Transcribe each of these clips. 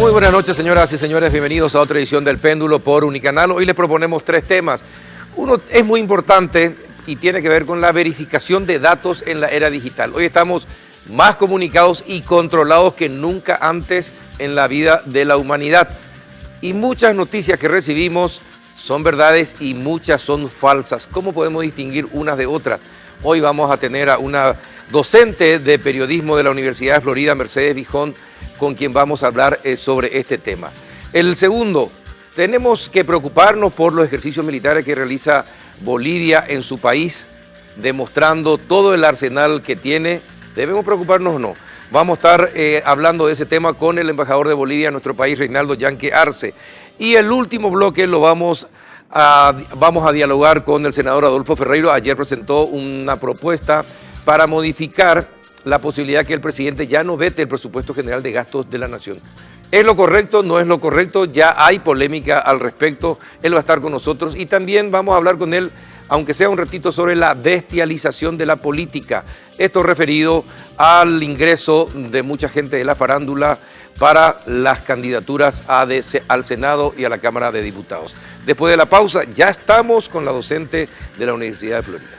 Muy buenas noches, señoras y señores. Bienvenidos a otra edición del Péndulo por Unicanal. Hoy les proponemos tres temas. Uno es muy importante y tiene que ver con la verificación de datos en la era digital. Hoy estamos más comunicados y controlados que nunca antes en la vida de la humanidad. Y muchas noticias que recibimos son verdades y muchas son falsas. ¿Cómo podemos distinguir unas de otras? Hoy vamos a tener a una docente de periodismo de la Universidad de Florida, Mercedes Bijón, con quien vamos a hablar sobre este tema. El segundo, tenemos que preocuparnos por los ejercicios militares que realiza Bolivia en su país, demostrando todo el arsenal que tiene. ¿Debemos preocuparnos o no? Vamos a estar hablando de ese tema con el embajador de Bolivia en nuestro país, Reinaldo Yanque Arce. Y el último bloque lo vamos a dialogar con el senador Adolfo Ferreiro. Ayer presentó una propuesta para modificar la posibilidad que el presidente ya no vete el presupuesto general de gastos de la nación. ¿Es lo correcto? ¿No es lo correcto? Ya hay polémica al respecto. Él va a estar con nosotros y también vamos a hablar con él, aunque sea un ratito, sobre la bestialización de la política. Esto referido al ingreso de mucha gente de la farándula para las candidaturas al Senado y a la Cámara de Diputados. Después de la pausa, ya estamos con la docente de la Universidad de Florida.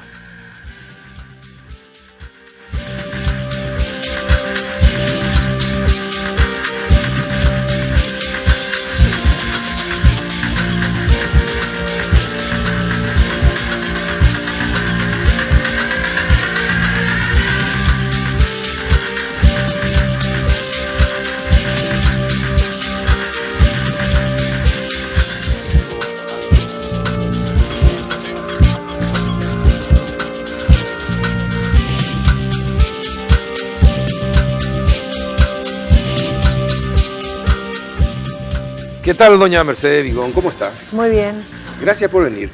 ¿Qué tal, doña Mercedes Bijón? ¿Cómo está? Muy bien. Gracias por venir.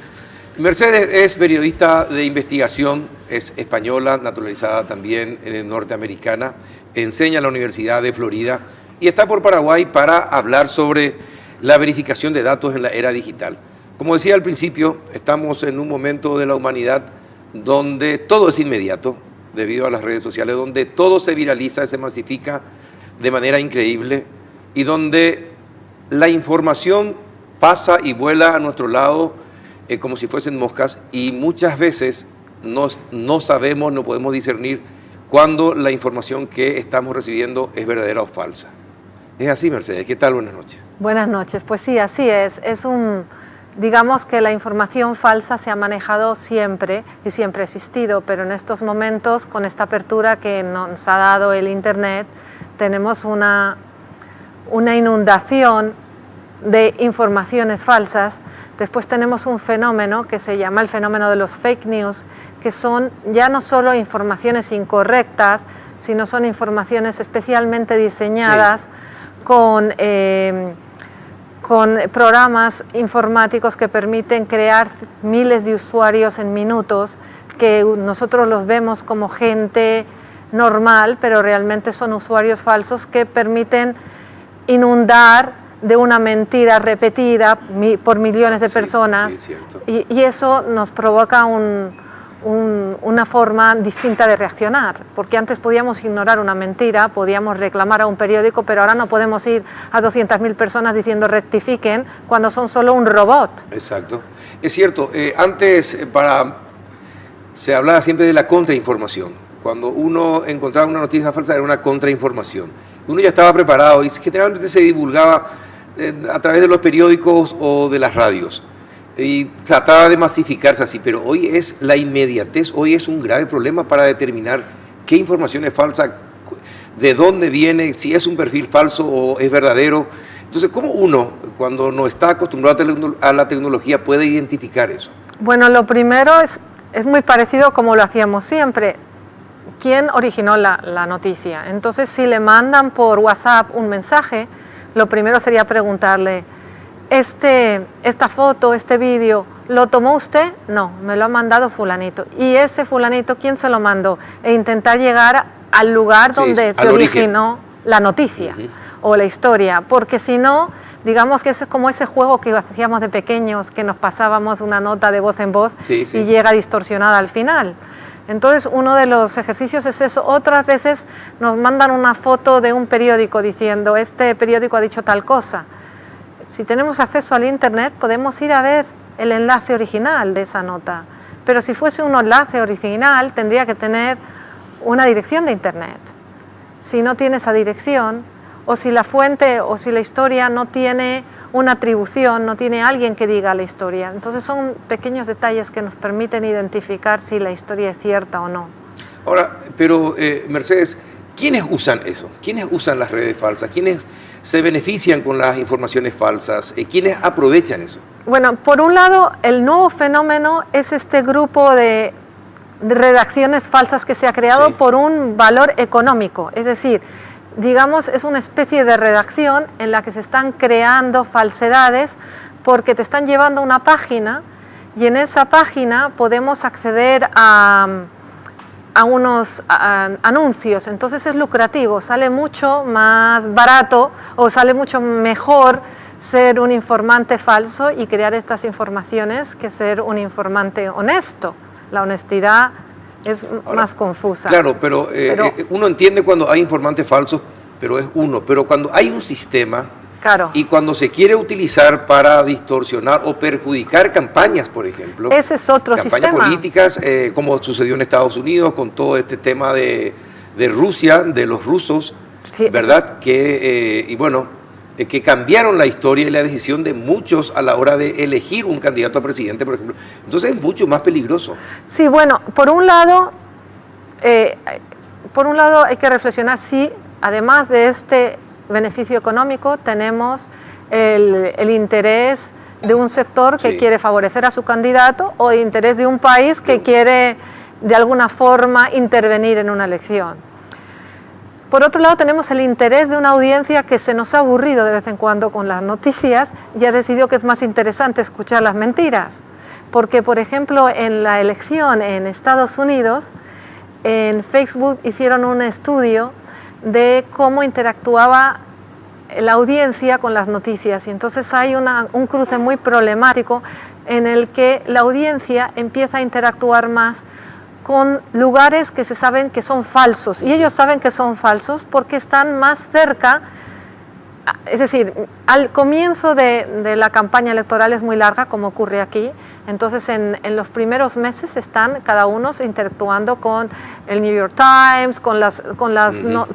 Mercedes es periodista de investigación, es española, naturalizada también norteamericana, enseña en la Universidad de Florida y está por Paraguay para hablar sobre la verificación de datos en la era digital. Como decía al principio, estamos en un momento de la humanidad donde todo es inmediato, debido a las redes sociales, donde todo se viraliza, se masifica de manera increíble y donde la información pasa y vuela a nuestro lado como si fuesen moscas y muchas veces no sabemos, no podemos discernir cuándo la información que estamos recibiendo es verdadera o falsa. Es así, Mercedes. ¿Qué tal? Buenas noches. Buenas noches. Pues sí, así es. Digamos que la información falsa se ha manejado siempre y siempre ha existido, pero en estos momentos, con esta apertura que nos ha dado el Internet, tenemos una inundación de informaciones falsas. Después tenemos un fenómeno que se llama el fenómeno de los fake news, que son ya no solo informaciones incorrectas, sino son informaciones especialmente diseñadas, sí, con programas informáticos que permiten crear miles de usuarios en minutos, que nosotros los vemos como gente normal, pero realmente son usuarios falsos que permiten inundar de una mentira repetida por millones de personas, sí, y eso nos provoca una forma distinta de reaccionar, porque antes podíamos ignorar una mentira, podíamos reclamar a un periódico, pero ahora no podemos ir a 200.000 personas diciendo rectifiquen cuando son solo un robot. Exacto. Es cierto, antes se hablaba siempre de la contrainformación. Cuando uno encontraba una noticia falsa era una contrainformación. Uno ya estaba preparado y generalmente se divulgaba a través de los periódicos o de las radios y trataba de masificarse así, pero hoy es la inmediatez, hoy es un grave problema para determinar qué información es falsa, de dónde viene, si es un perfil falso o es verdadero. Entonces, ¿cómo uno, cuando no está acostumbrado a la tecnología, puede identificar eso? Bueno, lo primero es muy parecido como lo hacíamos siempre. ¿Quién originó la noticia? Entonces, si le mandan por WhatsApp un mensaje, lo primero sería preguntarle, esta foto, este vídeo, ¿lo tomó usted? No, me lo ha mandado fulanito. ¿Y ese fulanito quién se lo mandó? E intentar llegar al lugar donde se originó la noticia o la historia, porque si no, digamos que es como ese juego que hacíamos de pequeños, que nos pasábamos una nota de voz en voz y llega distorsionada al final. Entonces, uno de los ejercicios es eso. Otras veces nos mandan una foto de un periódico diciendo, este periódico ha dicho tal cosa. Si tenemos acceso al Internet, podemos ir a ver el enlace original de esa nota. Pero si fuese un enlace original, tendría que tener una dirección de Internet. Si no tiene esa dirección, o si la fuente o si la historia no tiene una atribución, no tiene alguien que diga la historia. Entonces son pequeños detalles que nos permiten identificar si la historia es cierta o no. Ahora, pero Mercedes, ¿quiénes usan eso? ¿Quiénes usan las redes falsas? ¿Quiénes se benefician con las informaciones falsas? ¿Quiénes aprovechan eso? Bueno, por un lado, el nuevo fenómeno es este grupo de redacciones falsas que se ha creado por un valor económico, es decir, digamos, es una especie de redacción en la que se están creando falsedades porque te están llevando a una página y en esa página podemos acceder a unos anuncios, entonces es lucrativo, sale mucho más barato o sale mucho mejor ser un informante falso y crear estas informaciones que ser un informante honesto. La honestidad es más confusa. Claro, pero uno entiende cuando hay informantes falsos, pero es uno. Pero cuando hay un sistema y cuando se quiere utilizar para distorsionar o perjudicar campañas, por ejemplo. Ese es otro sistema. Campañas políticas, como sucedió en Estados Unidos con todo este tema de Rusia, de los rusos, ¿verdad? Y bueno, que cambiaron la historia y la decisión de muchos a la hora de elegir un candidato a presidente, por ejemplo. Entonces es mucho más peligroso. Sí, bueno, por un lado hay que reflexionar si, además de este beneficio económico, tenemos el interés de un sector que quiere favorecer a su candidato o el interés de un país que quiere, de alguna forma, intervenir en una elección. Por otro lado, tenemos el interés de una audiencia que se nos ha aburrido de vez en cuando con las noticias y ha decidido que es más interesante escuchar las mentiras. Porque, por ejemplo, en la elección en Estados Unidos, en Facebook hicieron un estudio de cómo interactuaba la audiencia con las noticias. Y entonces hay un cruce muy problemático en el que la audiencia empieza a interactuar más con lugares que se saben que son falsos, y ellos saben que son falsos porque están más cerca, es decir, al comienzo de la campaña electoral es muy larga, como ocurre aquí, entonces en los primeros meses están cada uno interactuando con el New York Times, con los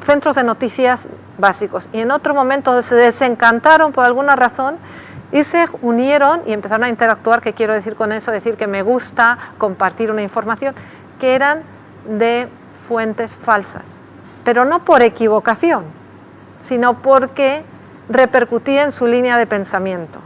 centros de noticias básicos, y en otro momento se desencantaron por alguna razón y se unieron y empezaron a interactuar. ¿Qué quiero decir con eso? Decir que me gusta compartir una información, que eran de fuentes falsas, pero no por equivocación, sino porque repercutía en su línea de pensamiento.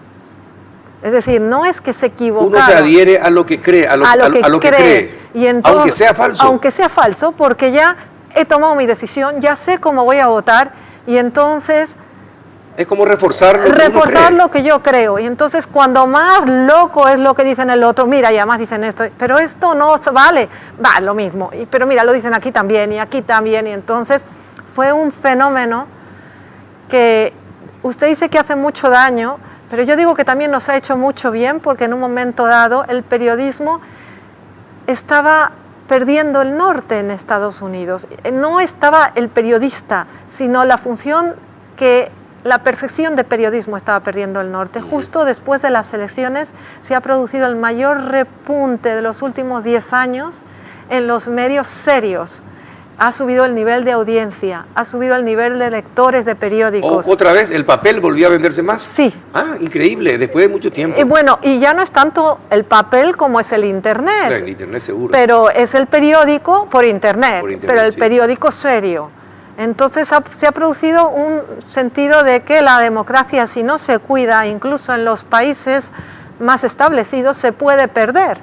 Es decir, no es que se equivocaron. Uno se adhiere a lo que cree, a lo que cree, y entonces, aunque sea falso. Aunque sea falso, porque ya he tomado mi decisión, ya sé cómo voy a votar, y entonces es como reforzar lo que yo creo. Y entonces cuando más loco es lo que dicen el otro, mira, y además dicen esto, pero esto no vale, va, lo mismo. Pero mira, lo dicen aquí también y aquí también. Y entonces fue un fenómeno que usted dice que hace mucho daño, pero yo digo que también nos ha hecho mucho bien, porque en un momento dado el periodismo estaba perdiendo el norte en Estados Unidos. No estaba el periodista, sino la función que la perfección de periodismo estaba perdiendo el norte. Justo después de las elecciones se ha producido el mayor repunte de los últimos 10 años en los medios serios. Ha subido el nivel de audiencia, ha subido el nivel de lectores de periódicos. ¿Otra vez el papel volvió a venderse más? Sí. Ah, increíble, después de mucho tiempo. Bueno, y ya no es tanto el papel como es el Internet. Claro, el Internet seguro. Pero es el periódico por Internet, pero el periódico serio. Entonces se ha producido un sentido de que la democracia, si no se cuida, incluso en los países más establecidos, se puede perder,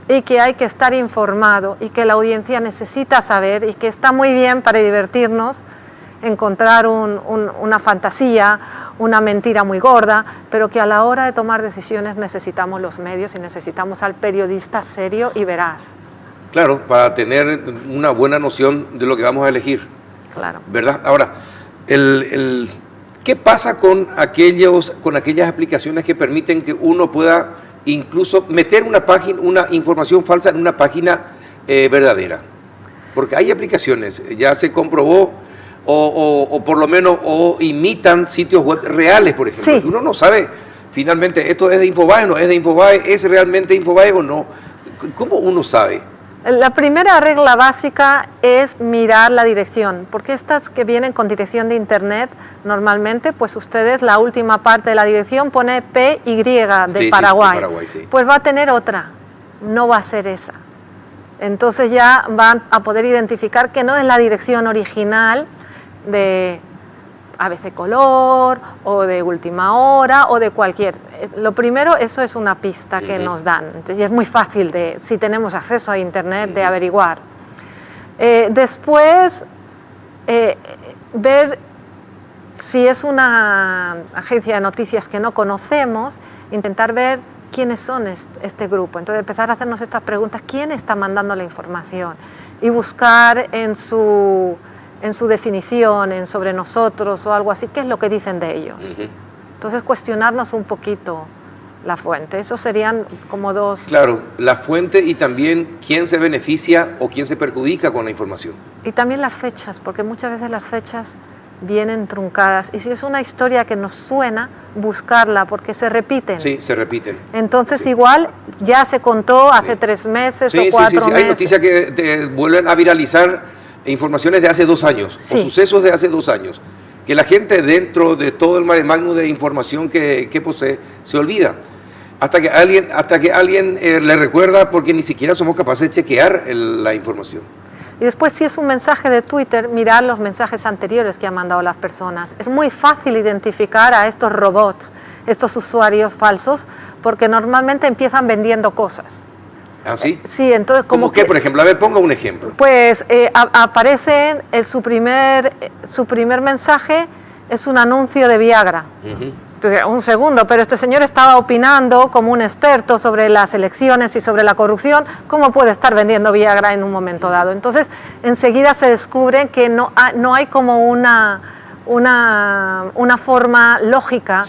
y que hay que estar informado y que la audiencia necesita saber, y que está muy bien para divertirnos encontrar una fantasía, una mentira muy gorda, pero que a la hora de tomar decisiones necesitamos los medios y necesitamos al periodista serio y veraz. Claro, para tener una buena noción de lo que vamos a elegir. Claro. ¿Verdad? Ahora, ¿qué pasa con aquellas aplicaciones que permiten que uno pueda incluso meter una información falsa en una página verdadera? Porque hay aplicaciones, ya se comprobó, o por lo menos imitan sitios web reales, por ejemplo. Sí. Uno no sabe finalmente, esto es de Infobae, no es de Infobae, es realmente Infobae o no. ¿Cómo uno sabe? La primera regla básica es mirar la dirección, porque estas que vienen con dirección de internet, normalmente, pues ustedes la última parte de la dirección pone PY de Paraguay, de Paraguay, sí. Pues va a tener otra, no va a ser esa. Entonces ya van a poder identificar que no es la dirección original de ABC Color o de Última Hora o de cualquier. Lo primero, eso es una pista que nos dan. Entonces, y es muy fácil, si tenemos acceso a internet, de averiguar. Después, ver si es una agencia de noticias que no conocemos, intentar ver quiénes son este grupo. Entonces, empezar a hacernos estas preguntas: ¿quién está mandando la información? Y buscar en su definición, en sobre nosotros o algo así, qué es lo que dicen de ellos. Entonces, cuestionarnos un poquito la fuente. Esos serían como dos... Claro, la fuente y también quién se beneficia o quién se perjudica con la información. Y también las fechas, porque muchas veces las fechas vienen truncadas. Y si es una historia que nos suena, buscarla, porque se repiten. Sí, se repiten. Entonces, igual ya se contó hace 3 meses o 4 meses. Hay noticias que vuelven a viralizar informaciones de hace 2 años, o sucesos de hace 2 años, que la gente dentro de todo el mare magnum de información que posee se olvida, hasta que alguien le recuerda, porque ni siquiera somos capaces de chequear la información. Y después, si es un mensaje de Twitter, mirar los mensajes anteriores que han mandado las personas. Es muy fácil identificar a estos robots, estos usuarios falsos, porque normalmente empiezan vendiendo cosas. ¿Ah, sí? Sí, entonces... ¿Cómo qué, por ejemplo? A ver, ponga un ejemplo. Pues aparece su primer mensaje, es un anuncio de Viagra. Entonces, un segundo, pero este señor estaba opinando como un experto sobre las elecciones y sobre la corrupción. ¿Cómo puede estar vendiendo Viagra en un momento dado? Entonces, enseguida se descubre que no hay como una forma lógica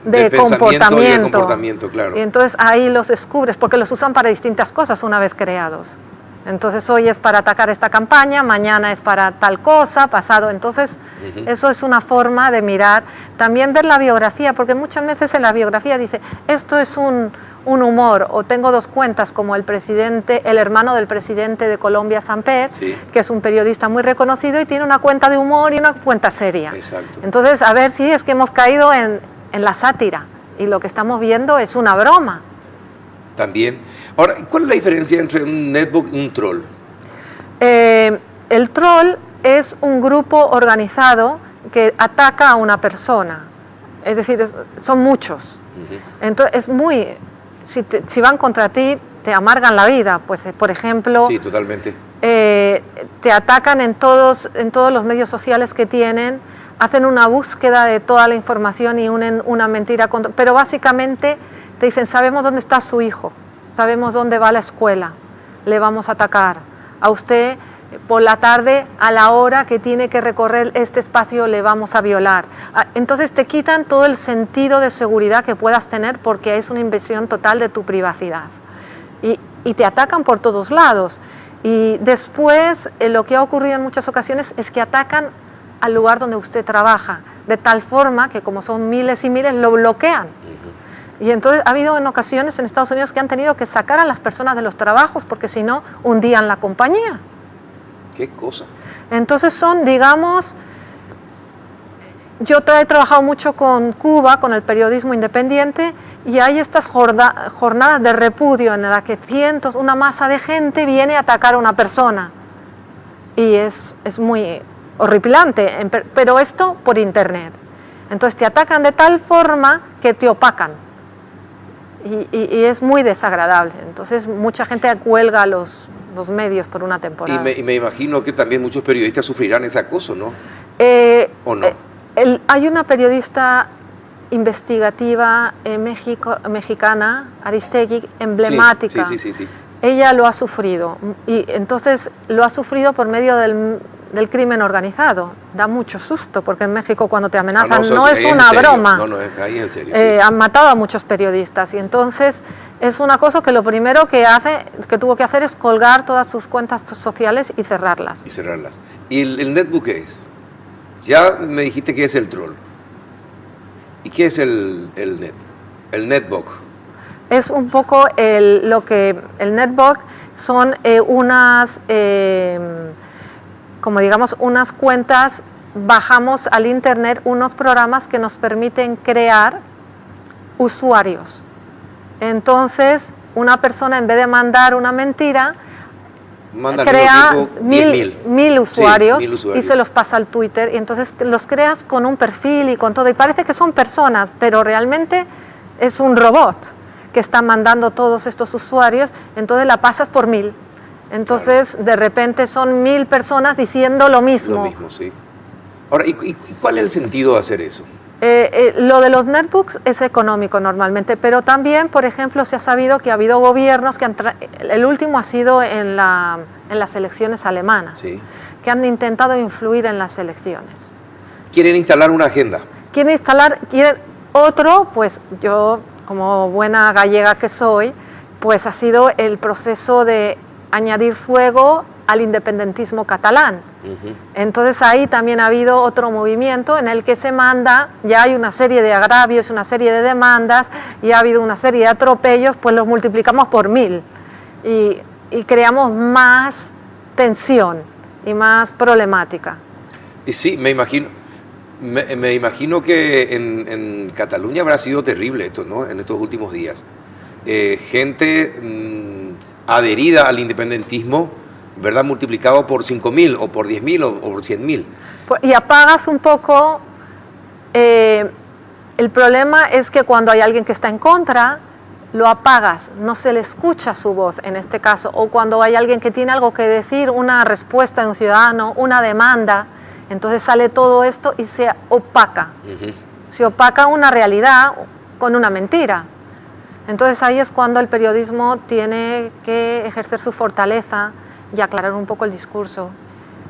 de comportamiento, claro. Y entonces ahí los descubres, porque los usan para distintas cosas una vez creados. Entonces, hoy es para atacar esta campaña, mañana es para tal cosa, pasado. Entonces, eso es una forma de mirar. También ver la biografía, porque muchas veces en la biografía dice, esto es un humor, o tengo 2 cuentas, como el hermano del presidente de Colombia, Samper, que es un periodista muy reconocido y tiene una cuenta de humor y una cuenta seria. Exacto. Entonces, a ver si es que hemos caído en la sátira, y lo que estamos viendo es una broma. También. Ahora, ¿cuál es la diferencia entre un netbot y un troll? El troll es un grupo organizado que ataca a una persona. Es decir, son muchos. Entonces, si van contra ti, te amargan la vida. Pues, por ejemplo... Sí, totalmente. Te atacan en todos los medios sociales que tienen, hacen una búsqueda de toda la información y unen una mentira. Pero básicamente te dicen, sabemos dónde está su hijo, sabemos dónde va a la escuela, le vamos a atacar. A usted, por la tarde, a la hora que tiene que recorrer este espacio, le vamos a violar. Entonces te quitan todo el sentido de seguridad que puedas tener, porque es una invasión total de tu privacidad. Y te atacan por todos lados. Y después, lo que ha ocurrido en muchas ocasiones es que atacan al lugar donde usted trabaja, de tal forma que, como son miles y miles, lo bloquean. Y entonces ha habido en ocasiones en Estados Unidos que han tenido que sacar a las personas de los trabajos, porque si no, hundían la compañía. ¿Qué cosa? Entonces son, digamos... Yo he trabajado mucho con Cuba, con el periodismo independiente, y hay estas jornadas de repudio en las que una masa de gente viene a atacar a una persona. Y es muy horripilante, pero esto por internet. Entonces te atacan de tal forma que te opacan. Y es muy desagradable. Entonces mucha gente cuelga los medios por una temporada. Y me imagino que también muchos periodistas sufrirán ese acoso, ¿no? ¿O no? Hay una periodista investigativa mexicana, Aristegui, emblemática. Sí. Ella lo ha sufrido, y entonces lo ha sufrido por medio del crimen organizado. Da mucho susto, porque en México cuando te amenazan no, no es una broma. No, ahí en serio. Sí. Han matado a muchos periodistas y entonces es una cosa que lo primero que tuvo que hacer es colgar todas sus cuentas sociales y cerrarlas. ¿Y el netbook qué es? Ya me dijiste que es el troll. ¿Y qué es el netbook? Es un poco el netbook son como digamos, unas cuentas, bajamos al internet unos programas que nos permiten crear usuarios. Entonces, una persona en vez de mandar una mentira, crea 1000 usuarios, sí, 1000 usuarios y se los pasa al Twitter y entonces los creas con un perfil y con todo y parece que son personas, pero realmente es un robot que está mandando todos estos usuarios, entonces la pasas por 1000. Entonces, claro, de repente son 1000 personas diciendo lo mismo. Lo mismo, sí. Ahora, ¿y cuál es el sentido de hacer eso? Lo de los netbooks es económico normalmente, pero también, por ejemplo, se ha sabido que ha habido gobiernos que el último ha sido en las elecciones alemanas, sí, que han intentado influir en las elecciones. ¿Quieren instalar una agenda? Quieren otro, pues yo, como buena gallega que soy, pues ha sido el proceso de añadir fuego al independentismo catalán. Entonces ahí también ha habido otro movimiento en el que se manda, ya hay una serie de agravios, una serie de demandas y ha habido una serie de atropellos, pues los multiplicamos por 1000 y creamos más tensión y más problemática. Y sí, me imagino que en Cataluña habrá sido terrible esto, ¿no? En estos últimos días. Gente adherida al independentismo, ¿verdad? Multiplicado por 5000 o por 10.000 o por 100.000. Y apagas un poco, el problema es que cuando hay alguien que está en contra, lo apagas, no se le escucha su voz en este caso, o cuando hay alguien que tiene algo que decir, una respuesta de un ciudadano, una demanda, entonces sale todo esto y se opaca. Se opaca una realidad con una mentira. Entonces ahí es cuando el periodismo tiene que ejercer su fortaleza y aclarar un poco el discurso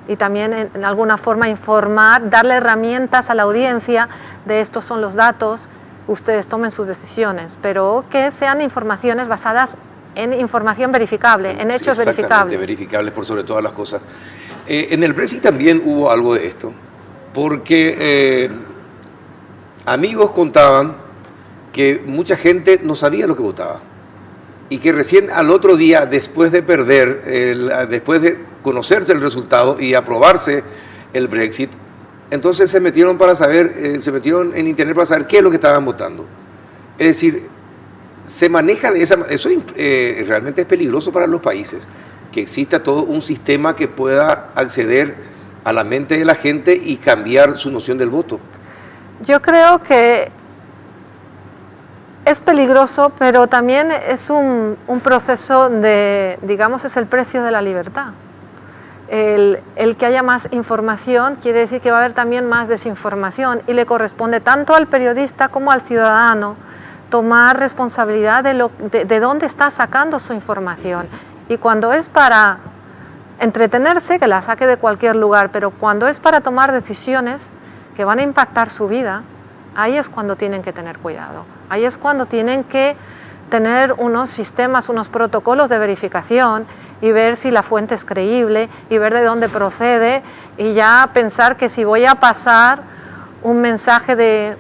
y también en alguna forma informar, darle herramientas a la audiencia de estos son los datos, ustedes tomen sus decisiones, pero que sean informaciones basadas en información verificable, en hechos verificables. Verificables por sobre todas las cosas. En el Brexit también hubo algo de esto, porque amigos contaban que mucha gente no sabía lo que votaba y que recién al otro día, después de perder, después de conocerse el resultado y aprobarse el Brexit, entonces se metieron en internet para saber qué es lo que estaban votando. Es decir, se maneja de esa manera. Eso realmente es peligroso para los países, que exista todo un sistema que pueda acceder a la mente de la gente y cambiar su noción del voto. Yo creo que es peligroso, pero también es un proceso de, digamos, es el precio de la libertad. El que haya más información quiere decir que va a haber también más desinformación y le corresponde tanto al periodista como al ciudadano tomar responsabilidad de dónde está sacando su información. Y cuando es para entretenerse, que la saque de cualquier lugar, pero cuando es para tomar decisiones que van a impactar su vida, ahí es cuando tienen que tener cuidado. Ahí es cuando tienen que tener unos sistemas, unos protocolos de verificación y ver si la fuente es creíble y ver de dónde procede y ya pensar que si voy a pasar un mensaje de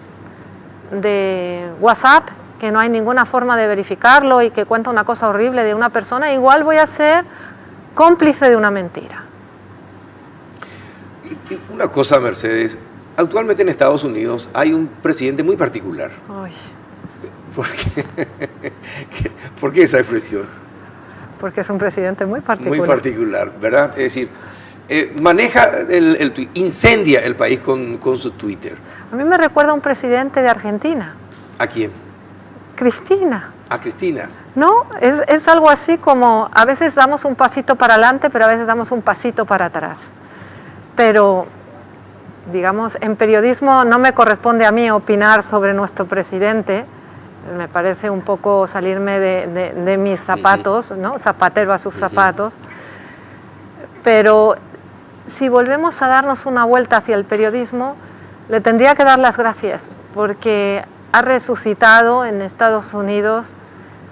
WhatsApp que no hay ninguna forma de verificarlo y que cuenta una cosa horrible de una persona, igual voy a ser cómplice de una mentira. Y una cosa, Mercedes, actualmente en Estados Unidos hay un presidente muy particular. Ay. ¿Por qué esa expresión? Porque es un presidente muy particular. Muy particular, ¿verdad? Es decir, maneja incendia el país con su Twitter. A mí me recuerda a un presidente de Argentina. ¿A quién? Cristina. ¿A Cristina? No, es algo así como, a veces damos un pasito para adelante, pero a veces damos un pasito para atrás. Pero, digamos, en periodismo no me corresponde a mí opinar sobre nuestro presidente. Me parece un poco salirme de mis zapatos, ¿no? Zapatero a sus zapatos. Pero si volvemos a darnos una vuelta hacia el periodismo, le tendría que dar las gracias, porque ha resucitado en Estados Unidos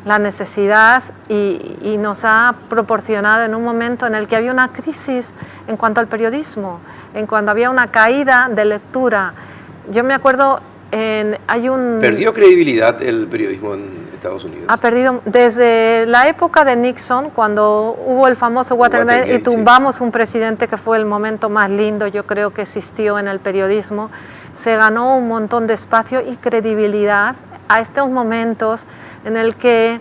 la necesidad y nos ha proporcionado en un momento en el que había una crisis en cuanto al periodismo, en cuanto había una caída de lectura. Yo me acuerdo, ¿Perdió credibilidad el periodismo en Estados Unidos? Ha perdido desde la época de Nixon, cuando hubo el famoso Watergate y tumbamos un presidente que fue el momento más lindo, yo creo, que existió en el periodismo. Se ganó un montón de espacio y credibilidad a estos momentos en el que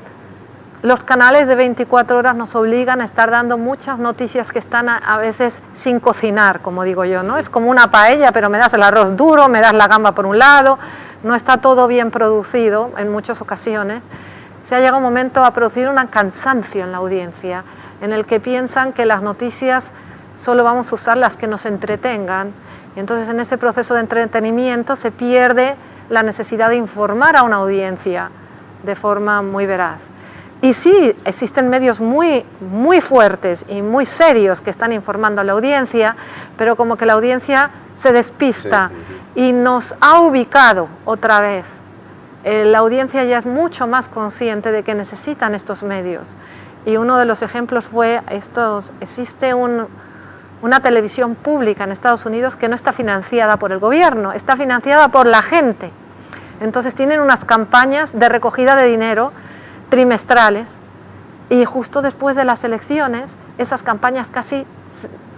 los canales de 24 horas nos obligan a estar dando muchas noticias que están a veces sin cocinar, como digo yo, ¿no? Es como una paella, pero me das el arroz duro, me das la gamba por un lado, no está todo bien producido en muchas ocasiones. Se ha llegado un momento a producir un cansancio en la audiencia, en el que piensan que las noticias solo vamos a usar las que nos entretengan, y entonces en ese proceso de entretenimiento se pierde la necesidad de informar a una audiencia de forma muy veraz. Y sí, existen medios muy fuertes y muy serios que están informando a la audiencia, pero como que la audiencia se despista y nos ha ubicado otra vez. La audiencia ya es mucho más consciente de que necesitan estos medios. Y uno de los ejemplos fue existe una televisión pública en Estados Unidos que no está financiada por el gobierno, está financiada por la gente. Entonces tienen unas campañas de recogida de dinero trimestrales, y justo después de las elecciones esas campañas casi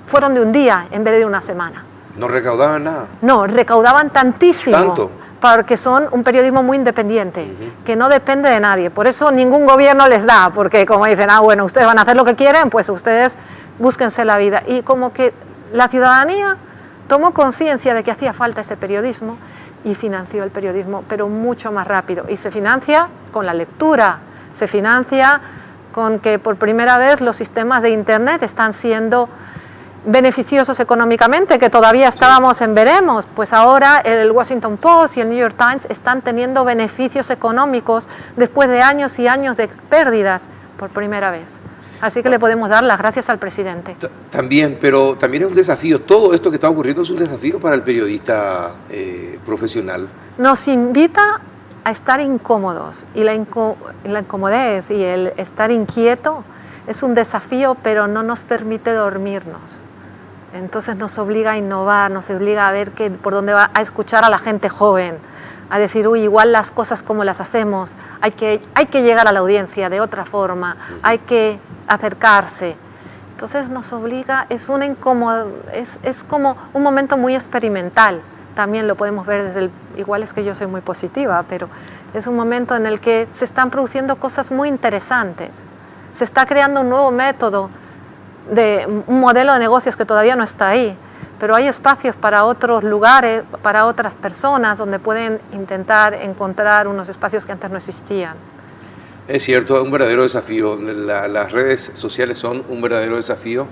fueron de un día en vez de una semana. ¿No recaudaban nada? No, recaudaban tantísimo. ¿Tanto? Porque son un periodismo muy independiente, que no depende de nadie. Por eso ningún gobierno les da, porque como dicen, bueno, ustedes van a hacer lo que quieren, pues ustedes búsquense la vida. Y como que la ciudadanía tomó conciencia de que hacía falta ese periodismo y financió el periodismo, pero mucho más rápido. Y se financia con la lectura, se financia con que por primera vez los sistemas de Internet están siendo beneficiosos económicamente, que todavía estábamos en veremos, pues ahora el Washington Post y el New York Times están teniendo beneficios económicos después de años y años de pérdidas por primera vez. Así que le podemos dar las gracias al presidente. También, pero también es un desafío. Todo esto que está ocurriendo es un desafío para el periodista profesional. Nos invita a estar incómodos, y la incomodez y el estar inquieto es un desafío, pero no nos permite dormirnos. Entonces nos obliga a innovar, nos obliga a ver por dónde va, a escuchar a la gente joven, a decir, igual las cosas como las hacemos, hay que llegar a la audiencia de otra forma, hay que acercarse. Entonces nos obliga, es como un momento muy experimental. También lo podemos ver igual es que yo soy muy positiva, pero es un momento en el que se están produciendo cosas muy interesantes. Se está creando un nuevo método, un modelo de negocios que todavía no está ahí, pero hay espacios para otros lugares, para otras personas, donde pueden intentar encontrar unos espacios que antes no existían. Es cierto, es un verdadero desafío. Las redes sociales son un verdadero desafío.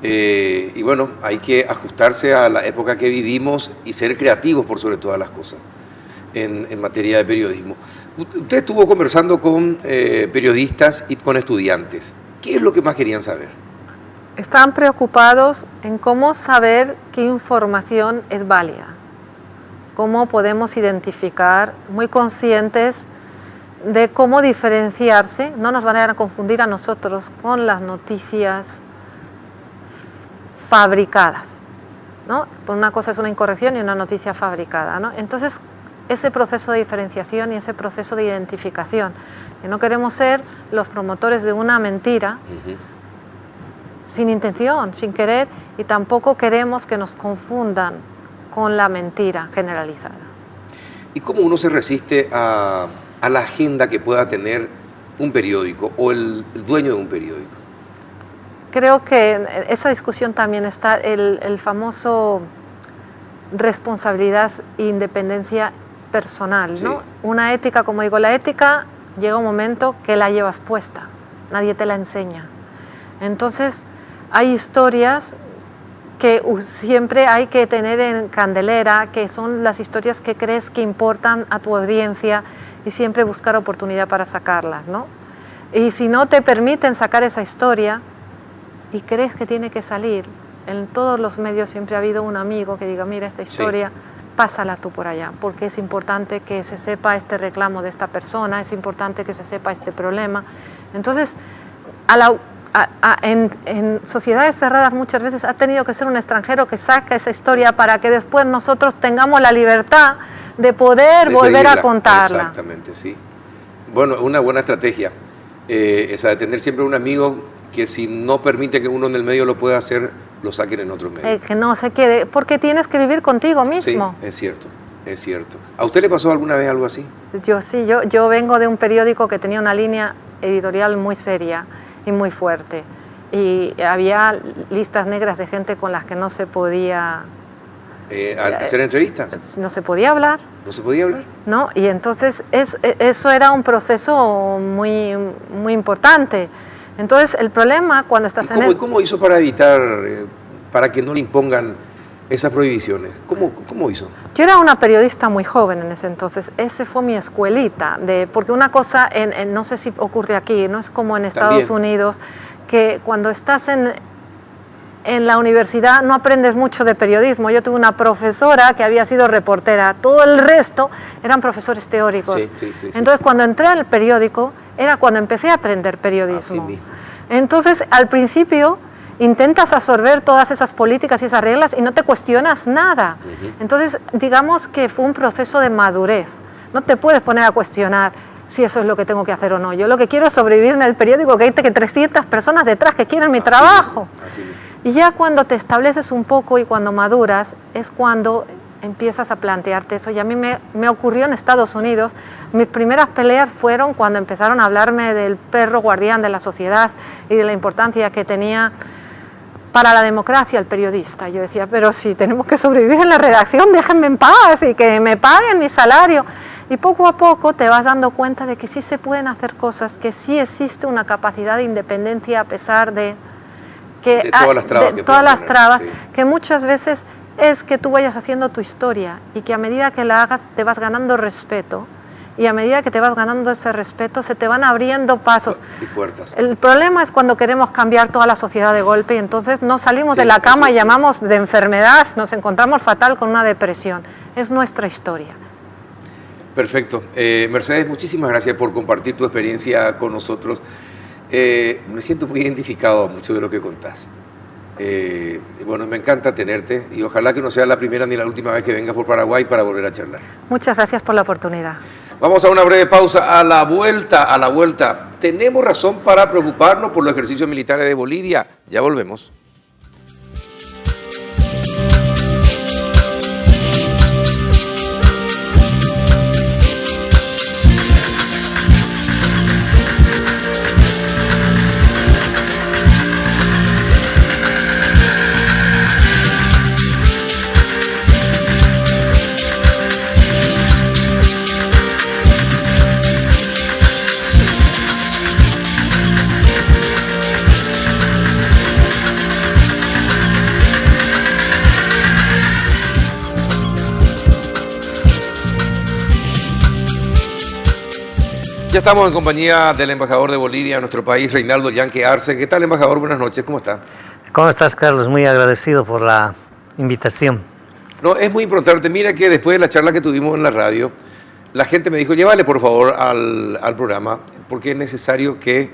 Y bueno, hay que ajustarse a la época que vivimos y ser creativos por sobre todas las cosas en materia de periodismo. Usted estuvo conversando con periodistas y con estudiantes. ¿Qué es lo que más querían saber? Están preocupados en cómo saber qué información es válida, cómo podemos identificar, muy conscientes de cómo diferenciarse, no nos van a confundir a nosotros con las noticias fabricadas, ¿no? Por una cosa es una incorrección y una noticia fabricada, ¿no? Entonces, ese proceso de diferenciación y ese proceso de identificación, que no queremos ser los promotores de una mentira sin intención, sin querer, y tampoco queremos que nos confundan con la mentira generalizada. ¿Y cómo uno se resiste a la agenda que pueda tener un periódico o el dueño de un periódico? Creo que en esa discusión también está el famoso responsabilidad e independencia personal, ¿no? Sí. Una ética, como digo, la ética llega un momento que la llevas puesta, nadie te la enseña. Entonces, hay historias que siempre hay que tener en candelera, que son las historias que crees que importan a tu audiencia, y siempre buscar oportunidad para sacarlas, ¿no? Y si no te permiten sacar esa historia y crees que tiene que salir, en todos los medios siempre ha habido un amigo que diga, mira, esta historia, pásala tú por allá, porque es importante que se sepa este reclamo de esta persona, es importante que se sepa este problema. Entonces, en sociedades cerradas muchas veces ha tenido que ser un extranjero que saca esa historia para que después nosotros tengamos la libertad de poder volver a contarla. Exactamente, sí. Bueno, una buena estrategia, esa de tener siempre un amigo que si no permite que uno en el medio lo pueda hacer, lo saquen en otro medio. Que no se quede, porque tienes que vivir contigo mismo. Sí, es cierto, es cierto. ¿A usted le pasó alguna vez algo así? Yo vengo de un periódico que tenía una línea editorial muy seria y muy fuerte. Y había listas negras de gente con las que no se podía... ¿Hacer entrevistas? No se podía hablar. ¿No se podía hablar? ¿No? Y entonces eso era un proceso muy, muy importante. Entonces el problema cuando estás ¿Y cómo hizo para evitar, para que no le impongan esas prohibiciones? ¿Cómo hizo? Yo era una periodista muy joven en ese entonces, ese fue mi escuelita, porque una cosa, no sé si ocurre aquí, no es como en Estados Unidos, que cuando estás en la universidad no aprendes mucho de periodismo. Yo tuve una profesora que había sido reportera, todo el resto eran profesores teóricos. Sí. Entonces cuando entré al periódico era cuando empecé a aprender periodismo. Entonces al principio intentas absorber todas esas políticas y esas reglas y no te cuestionas nada. Entonces digamos que fue un proceso de madurez. No te puedes poner a cuestionar si eso es lo que tengo que hacer o no. Yo lo que quiero es sobrevivir en el periódico, que hay 300 personas detrás que quieren mi trabajo. Y ya cuando te estableces un poco y cuando maduras es cuando empiezas a plantearte eso. Y a mí me ocurrió en Estados Unidos. Mis primeras peleas fueron cuando empezaron a hablarme del perro guardián de la sociedad y de la importancia que tenía para la democracia el periodista. Yo decía, pero si tenemos que sobrevivir en la redacción, déjenme en paz y que me paguen mi salario. Y poco a poco te vas dando cuenta de que sí se pueden hacer cosas, que sí existe una capacidad de independencia a pesar de todas las trabas, que muchas veces es que tú vayas haciendo tu historia y que a medida que la hagas te vas ganando respeto y a medida que te vas ganando ese respeto se te van abriendo pasos y puertas. El problema es cuando queremos cambiar toda la sociedad de golpe y entonces no salimos de la cama y llamamos de enfermedad, nos encontramos fatal con una depresión. Es nuestra historia. Perfecto. Mercedes, muchísimas gracias por compartir tu experiencia con nosotros. Me siento muy identificado a mucho de lo que contás. Bueno, me encanta tenerte y ojalá que no sea la primera ni la última vez que vengas por Paraguay para volver a charlar. Muchas gracias por la oportunidad. Vamos a una breve pausa. A la vuelta, ¿tenemos razón para preocuparnos por los ejercicios militares de Bolivia? Ya volvemos. Ya estamos en compañía del embajador de Bolivia en nuestro país, Reinaldo Yanque Arce. ¿Qué tal, embajador? Buenas noches, ¿cómo está? ¿Cómo estás, Carlos? Muy agradecido por la invitación. No, es muy importante. Mira que después de la charla que tuvimos en la radio, la gente me dijo, llévale por favor al programa, porque es necesario que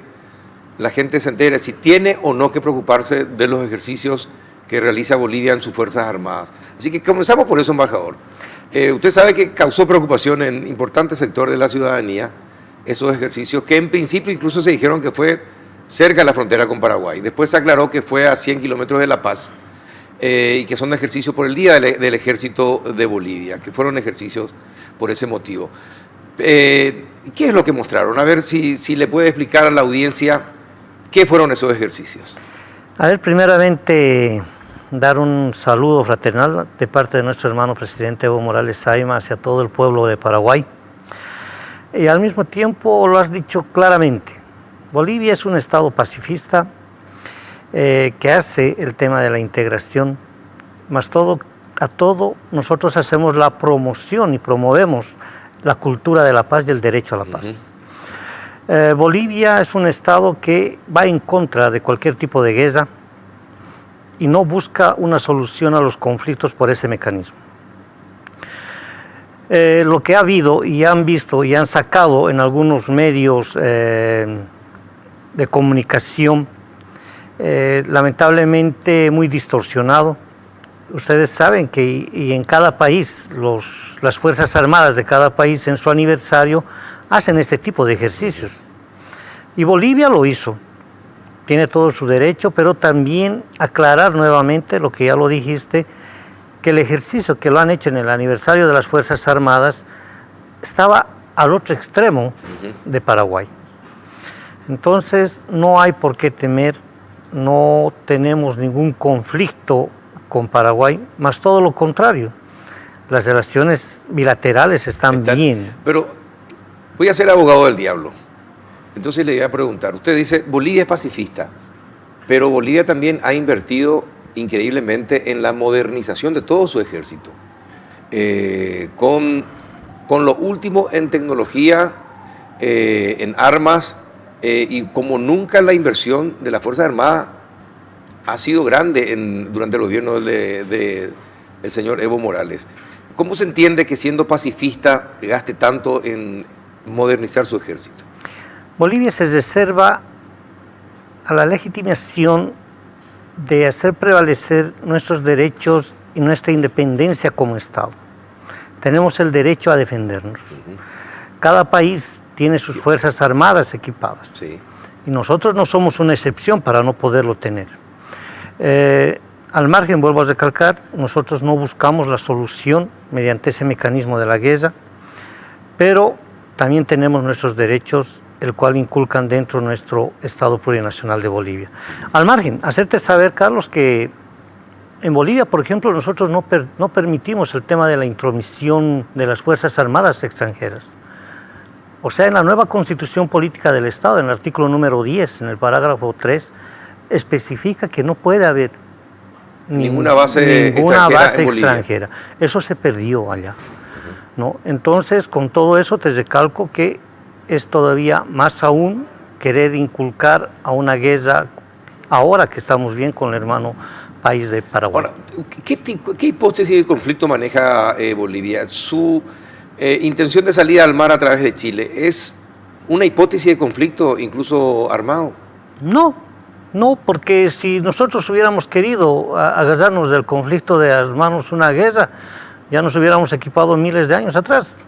la gente se entere si tiene o no que preocuparse de los ejercicios que realiza Bolivia en sus Fuerzas Armadas. Así que comenzamos por eso, embajador. Usted sabe que causó preocupación en importantes sectores de la ciudadanía esos ejercicios, que en principio incluso se dijeron que fue cerca de la frontera con Paraguay. Después se aclaró que fue a 100 kilómetros de La Paz y que son ejercicios por el Día del Ejército de Bolivia, que fueron ejercicios por ese motivo. ¿Qué es lo que mostraron? A ver si le puede explicar a la audiencia qué fueron esos ejercicios. A ver, primeramente dar un saludo fraternal de parte de nuestro hermano presidente Evo Morales Saima hacia todo el pueblo de Paraguay. Y al mismo tiempo lo has dicho claramente, Bolivia es un estado pacifista que hace el tema de la integración, más a todo nosotros hacemos la promoción y promovemos la cultura de la paz y el derecho a la paz. Bolivia es un estado que va en contra de cualquier tipo de guerra y no busca una solución a los conflictos por ese mecanismo. Lo que ha habido y han visto y han sacado en algunos medios de comunicación, lamentablemente muy distorsionado. Ustedes saben que y en cada país, las Fuerzas Armadas de cada país en su aniversario hacen este tipo de ejercicios. Y Bolivia lo hizo, tiene todo su derecho, pero también aclarar nuevamente lo que ya lo dijiste, que el ejercicio que lo han hecho en el aniversario de las Fuerzas Armadas estaba al otro extremo de Paraguay. Entonces no hay por qué temer, no tenemos ningún conflicto con Paraguay, más todo lo contrario. Las relaciones bilaterales están bien. Pero voy a ser abogado del diablo. Entonces le voy a preguntar, usted dice, Bolivia es pacifista, pero Bolivia también ha invertido increíblemente en la modernización de todo su ejército, con lo último en tecnología, en armas, y como nunca la inversión de las Fuerzas Armadas ha sido grande durante el gobierno del señor Evo Morales. ¿Cómo se entiende que siendo pacifista gaste tanto en modernizar su ejército? Bolivia se reserva a la legitimación de hacer prevalecer nuestros derechos y nuestra independencia como Estado. Tenemos el derecho a defendernos. Cada país tiene sus fuerzas armadas equipadas. Sí. Y nosotros no somos una excepción para no poderlo tener. Al margen, vuelvo a recalcar, nosotros no buscamos la solución mediante ese mecanismo de la guerra, pero también tenemos nuestros derechos, el cual inculcan dentro de nuestro Estado Plurinacional de Bolivia. Al margen, hacerte saber, Carlos, que en Bolivia, por ejemplo, nosotros no permitimos el tema de la intromisión de las Fuerzas Armadas extranjeras. O sea, en la nueva Constitución Política del Estado, en el artículo número 10, en el parágrafo 3, especifica que no puede haber ninguna base extranjera. Eso se perdió allá, ¿no? Entonces, con todo eso te recalco que es todavía más aún querer inculcar a una guerra, ahora que estamos bien con el hermano país de Paraguay. Ahora, ¿qué hipótesis de conflicto maneja Bolivia? Su intención de salida al mar a través de Chile, ¿es una hipótesis de conflicto incluso armado? No, porque si nosotros hubiéramos querido agarrarnos del conflicto de armarnos una guerra, ya nos hubiéramos equipado miles de años atrás.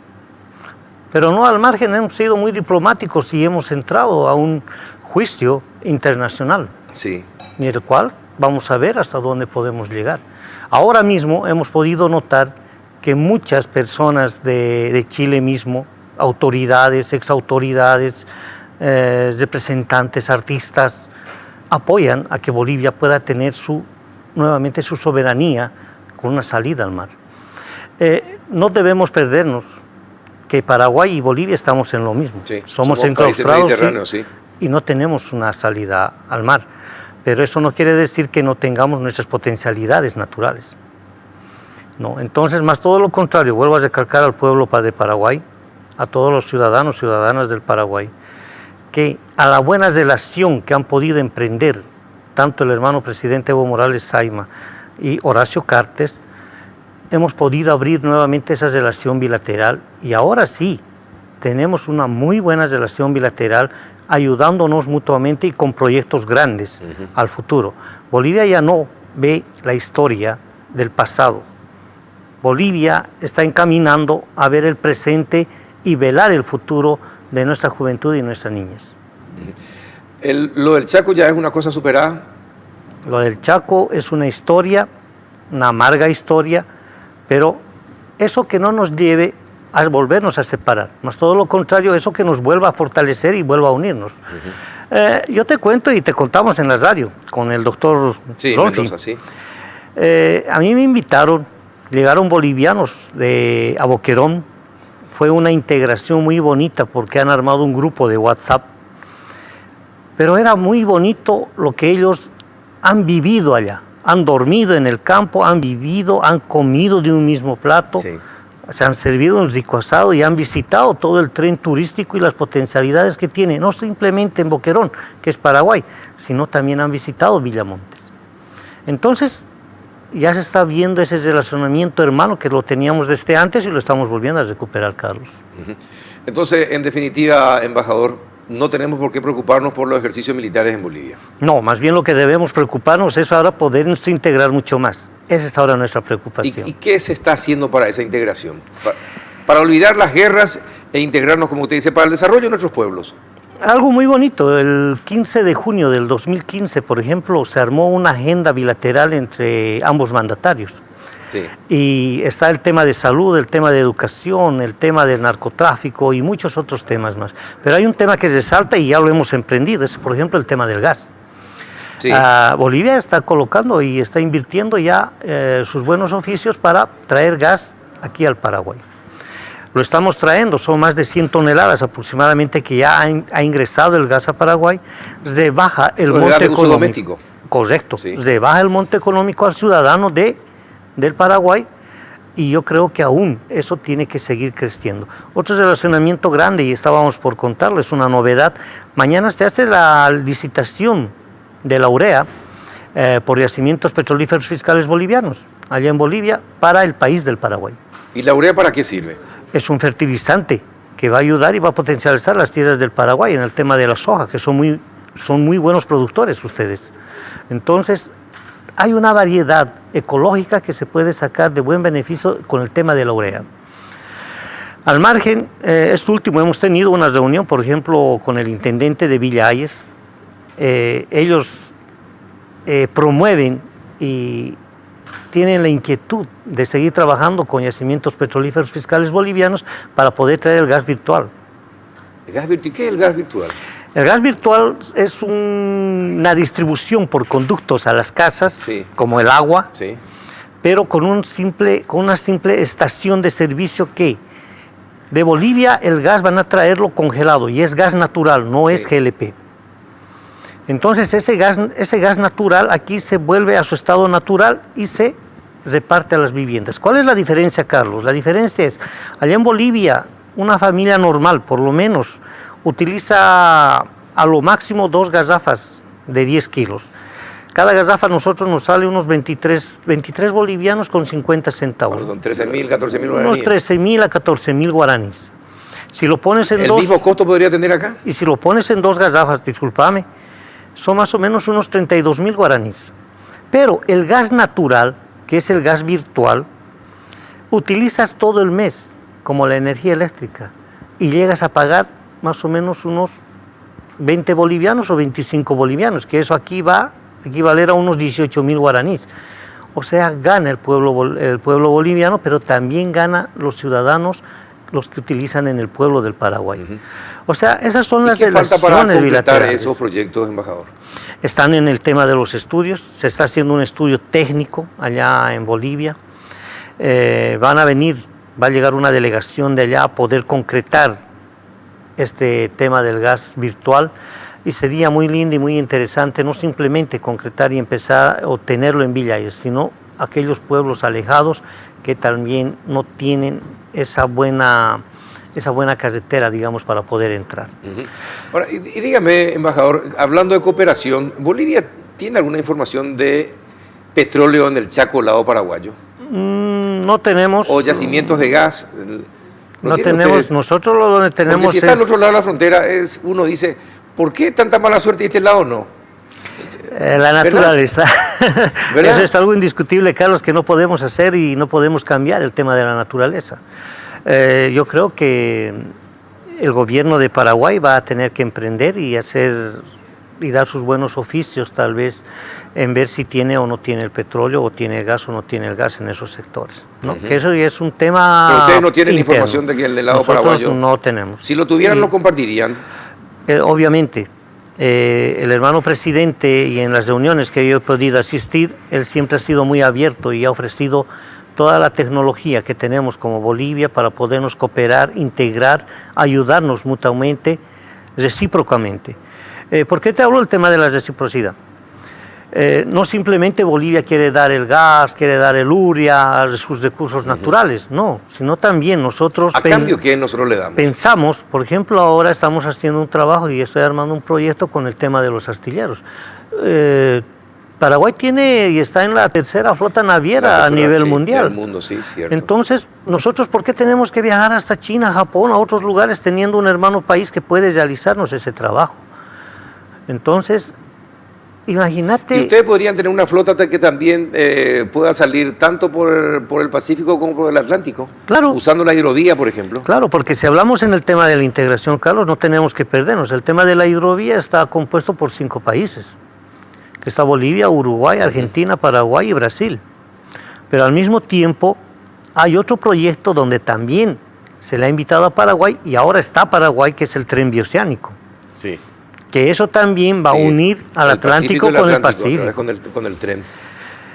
Pero no, al margen hemos sido muy diplomáticos y hemos entrado a un juicio internacional, sí, en el cual vamos a ver hasta dónde podemos llegar. Ahora mismo hemos podido notar que muchas personas de Chile mismo, autoridades, exautoridades, representantes, artistas, apoyan a que Bolivia pueda tener nuevamente su soberanía con una salida al mar. No debemos perdernos que Paraguay y Bolivia estamos en lo mismo. Sí, somos enclaustrados, sí, y no tenemos una salida al mar. Pero eso no quiere decir que no tengamos nuestras potencialidades naturales. No, entonces, más todo lo contrario, vuelvo a recalcar al pueblo de Paraguay, a todos los ciudadanos, ciudadanas del Paraguay, que a la buena relación que han podido emprender tanto el hermano presidente Evo Morales Saima y Horacio Cartes, hemos podido abrir nuevamente esa relación bilateral y ahora sí, tenemos una muy buena relación bilateral ayudándonos mutuamente y con proyectos grandes al futuro. Bolivia ya no ve la historia del pasado. Bolivia está encaminando a ver el presente y velar el futuro de nuestra juventud y nuestras niñas. ¿Lo del Chaco ya es una cosa superada? Lo del Chaco es una historia, una amarga historia, pero eso que no nos lleve a volvernos a separar, más todo lo contrario, eso que nos vuelva a fortalecer y vuelva a unirnos. Yo te cuento y te contamos en la radio con el doctor Rolfi. Mendoza, sí. A mí me invitaron, llegaron bolivianos a Boquerón, fue una integración muy bonita porque han armado un grupo de WhatsApp, pero era muy bonito lo que ellos han vivido allá. Han dormido en el campo, han vivido, han comido de un mismo plato, sí, se han servido un rico asado y han visitado todo el tren turístico y las potencialidades que tiene, no simplemente en Boquerón, que es Paraguay, sino también han visitado Villamontes. Entonces, ya se está viendo ese relacionamiento hermano que lo teníamos desde antes y lo estamos volviendo a recuperar, Carlos. Entonces, en definitiva, embajador, no tenemos por qué preocuparnos por los ejercicios militares en Bolivia. No, más bien lo que debemos preocuparnos es ahora podernos integrar mucho más. Esa es ahora nuestra preocupación. ¿Y qué se está haciendo para esa integración? Para olvidar las guerras e integrarnos, como usted dice, para el desarrollo de nuestros pueblos. Algo muy bonito, el 15 de junio del 2015, por ejemplo, se armó una agenda bilateral entre ambos mandatarios. Sí. Y está el tema de salud, el tema de educación, el tema del narcotráfico y muchos otros temas más. Pero hay un tema que resalta y ya lo hemos emprendido, es por ejemplo el tema del gas. Sí. Bolivia está colocando y está invirtiendo ya sus buenos oficios para traer gas aquí al Paraguay. Lo estamos trayendo, son más de 100 toneladas aproximadamente que ya ha ingresado el gas a Paraguay. Rebaja el monte económico. Doméstico. Correcto, Sí. rebaja el monte económico al ciudadano del Paraguay y yo creo que aún eso tiene que seguir creciendo. Otro relacionamiento grande, y estábamos por contarlo, es una novedad. Mañana se hace la licitación de la urea por yacimientos petrolíferos fiscales bolivianos, allá en Bolivia, para el país del Paraguay. ¿Y la urea para qué sirve? Es un fertilizante que va a ayudar y va a potencializar las tierras del Paraguay en el tema de la soja, que son muy buenos productores ustedes. Entonces, hay una variedad ecológica que se puede sacar de buen beneficio con el tema de la urea. Al margen, esto último, hemos tenido una reunión, por ejemplo, con el intendente de Villa Ayes. Ellos promueven y tienen la inquietud de seguir trabajando con yacimientos petrolíferos fiscales bolivianos para poder traer el gas virtual. ¿El gas virtual? ¿Qué es el gas virtual? El gas virtual es una distribución por conductos a las casas, Sí. como el agua, Sí. pero con una simple estación de servicio que de Bolivia el gas van a traerlo congelado y es gas natural, no Sí. es GLP. Entonces ese gas natural aquí se vuelve a su estado natural y se reparte a las viviendas. ¿Cuál es la diferencia, Carlos? La diferencia es, allá en Bolivia, una familia normal, por lo menos, utiliza a lo máximo 2 garrafas de 10 kilos. Cada garrafa a nosotros nos sale unos 23 bolivianos con 50 centavos. Son 13.000, 14.000 Unos guaraníes. 13.000 a 14.000 guaraníes. Si lo pones en ¿El dos, mismo costo podría tener acá? y si lo pones en 2 garrafas, discúlpame, son más o menos unos 32.000 guaraníes. Pero el gas natural, que es el gas virtual, utilizas todo el mes como la energía eléctrica y llegas a pagar más o menos unos 20 bolivianos o 25 bolivianos, que eso aquí va a equivaler a unos 18.000 guaraníes. O sea, gana el pueblo boliviano, pero también gana los ciudadanos, los que utilizan en el pueblo del Paraguay. O sea, esas son las ¿Y qué falta para relaciones completar bilaterales. esos proyectos, embajador? Están en el tema de los estudios, se está haciendo un estudio técnico allá en Bolivia. Va a llegar una delegación de allá a poder concretar este tema del gas virtual y sería muy lindo y muy interesante no simplemente concretar y empezar a obtenerlo en Villa Ayes, sino aquellos pueblos alejados que también no tienen esa buena carretera, digamos, para poder entrar. Ahora, y dígame, embajador, hablando de cooperación, ¿Bolivia tiene alguna información de petróleo en el Chaco, lado paraguayo? No tenemos. ¿O yacimientos de gas? No tenemos, ustedes? nosotros lo donde tenemos Porque si está al otro lado de la frontera, uno dice, ¿por qué tanta mala suerte y este lado no? La naturaleza. ¿Verdad? Eso es algo indiscutible, Carlos, que no podemos hacer y no podemos cambiar el tema de la naturaleza. Yo creo que el gobierno de Paraguay va a tener que emprender y dar sus buenos oficios, tal vez, en ver si tiene o no tiene el petróleo, o tiene el gas o no tiene el gas en esos sectores, ¿no? Que eso ya es un tema. Pero ustedes no tienen interno. información de que el del lado Nosotros paraguayo. no tenemos. Si lo tuvieran, lo compartirían. Obviamente, el hermano presidente, y en las reuniones que yo he podido asistir, él siempre ha sido muy abierto y ha ofrecido toda la tecnología que tenemos como Bolivia para podernos cooperar, integrar, ayudarnos mutuamente, recíprocamente. ¿Por qué te hablo del tema de la reciprocidad? No simplemente Bolivia quiere dar el gas, quiere dar el urea, sus recursos naturales, no, sino también nosotros... ¿A cambio qué nosotros le damos? Pensamos, por ejemplo, ahora estamos haciendo un trabajo y estoy armando un proyecto con el tema de los astilleros. Paraguay tiene y está en la tercera flota naviera a nivel mundial. Del mundo, sí, cierto. Entonces, nosotros, ¿por qué tenemos que viajar hasta China, Japón, a otros lugares, teniendo un hermano país que puede realizarnos ese trabajo? Entonces, imagínate... ¿Y ustedes podrían tener una flota que también pueda salir tanto por el Pacífico como por el Atlántico? Claro. Usando la hidrovía, por ejemplo. Claro, porque si hablamos en el tema de la integración, Carlos, no tenemos que perdernos. El tema de la hidrovía está compuesto por 5 países, que está Bolivia, Uruguay, Argentina, Paraguay y Brasil. Pero al mismo tiempo hay otro proyecto donde también se le ha invitado a Paraguay y ahora está Paraguay, que es el tren bioceánico. Sí. Que eso también va a unir al Atlántico con el Pacífico. Con el tren.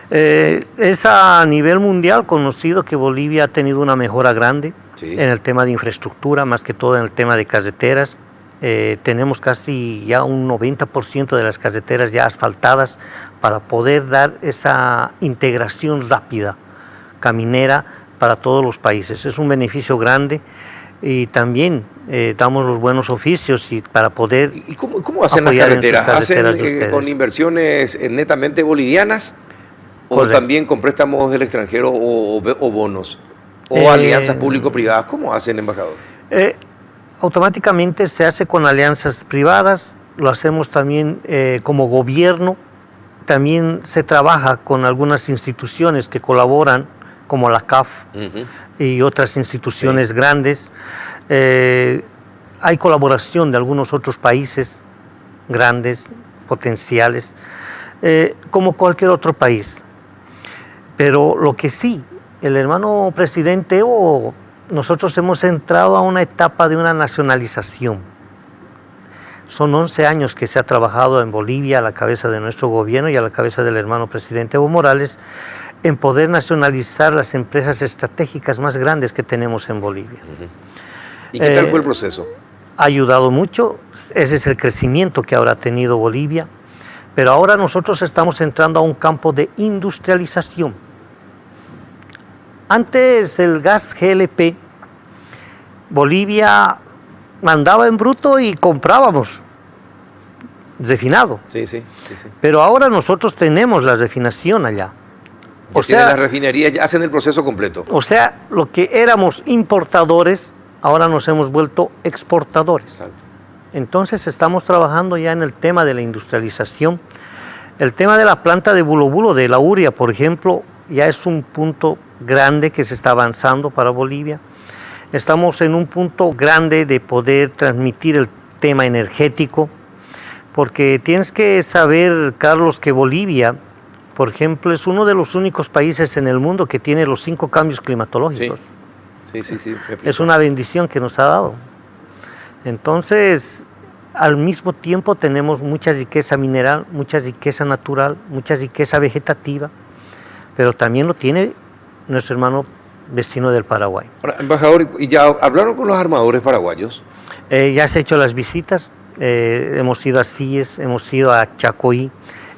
Es a nivel mundial conocido que Bolivia ha tenido una mejora grande en el tema de infraestructura, más que todo en el tema de carreteras. Tenemos casi ya un 90% de las carreteras ya asfaltadas para poder dar esa integración rápida, caminera, para todos los países. Es un beneficio grande. Y también damos los buenos oficios y para poder... ¿Y cómo hacen las carreteras? ¿Hacen con inversiones netamente bolivianas? ¿O también con préstamos del extranjero o bonos? ¿O alianzas público-privadas? ¿Cómo hacen, embajador? Automáticamente se hace con alianzas privadas, lo hacemos también como gobierno. También se trabaja con algunas instituciones que colaboran, como la CAF y otras instituciones grandes. Hay colaboración de algunos otros países grandes, potenciales, como cualquier otro país. Pero lo que sí, el hermano presidente Evo, nosotros hemos entrado a una etapa de una nacionalización. Son 11 años que se ha trabajado en Bolivia a la cabeza de nuestro gobierno y a la cabeza del hermano presidente Evo Morales en poder nacionalizar las empresas estratégicas más grandes que tenemos en Bolivia. ¿Y qué tal fue el proceso? Ha ayudado mucho, ese es el crecimiento que ahora ha tenido Bolivia, pero ahora nosotros estamos entrando a un campo de industrialización. Antes el gas GLP, Bolivia mandaba en bruto y comprábamos refinado. Sí. Pero ahora nosotros tenemos la refinación allá. O sea, las refinerías ya hacen el proceso completo. O sea, lo que éramos importadores, ahora nos hemos vuelto exportadores. Exacto. Entonces estamos trabajando ya en el tema de la industrialización. El tema de la planta de Bulo Bulo, de la urea, por ejemplo, ya es un punto grande que se está avanzando para Bolivia. Estamos en un punto grande de poder transmitir el tema energético, porque tienes que saber, Carlos, que Bolivia, por ejemplo, es uno de los únicos países en el mundo que tiene los 5 cambios climatológicos. Sí. Es una bendición que nos ha dado. Entonces, al mismo tiempo tenemos mucha riqueza mineral, mucha riqueza natural, mucha riqueza vegetativa, pero también lo tiene nuestro hermano vecino del Paraguay. Ahora, embajador, ¿y ya hablaron con los armadores paraguayos? Ya se han hecho las visitas, hemos ido a CIES, hemos ido a Chacoí,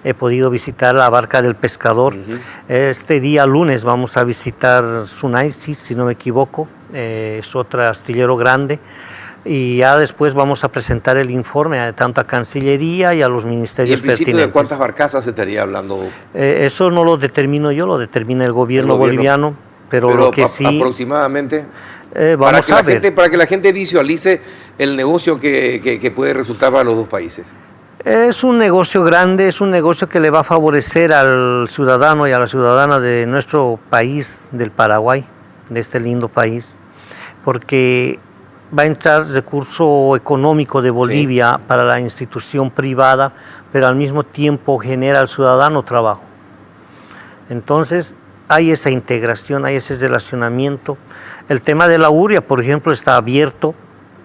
he podido visitar la barca del pescador. Este día lunes vamos a visitar Sunaisis, si no me equivoco, es otro astillero grande, y ya después vamos a presentar el informe tanto a Cancillería y a los ministerios pertinentes. ¿Y en principio de cuántas barcazas se estaría hablando? Eso no lo determino yo, lo determina el gobierno boliviano, pero lo que sí... aproximadamente... vamos a ver. Para que la gente visualice el negocio que puede resultar para los dos países. Es un negocio grande, es un negocio que le va a favorecer al ciudadano y a la ciudadana de nuestro país, del Paraguay, de este lindo país, porque va a entrar recurso económico de Bolivia para la institución privada, pero al mismo tiempo genera al ciudadano trabajo. Entonces, hay esa integración, hay ese relacionamiento. El tema de la urea, por ejemplo, está abierto.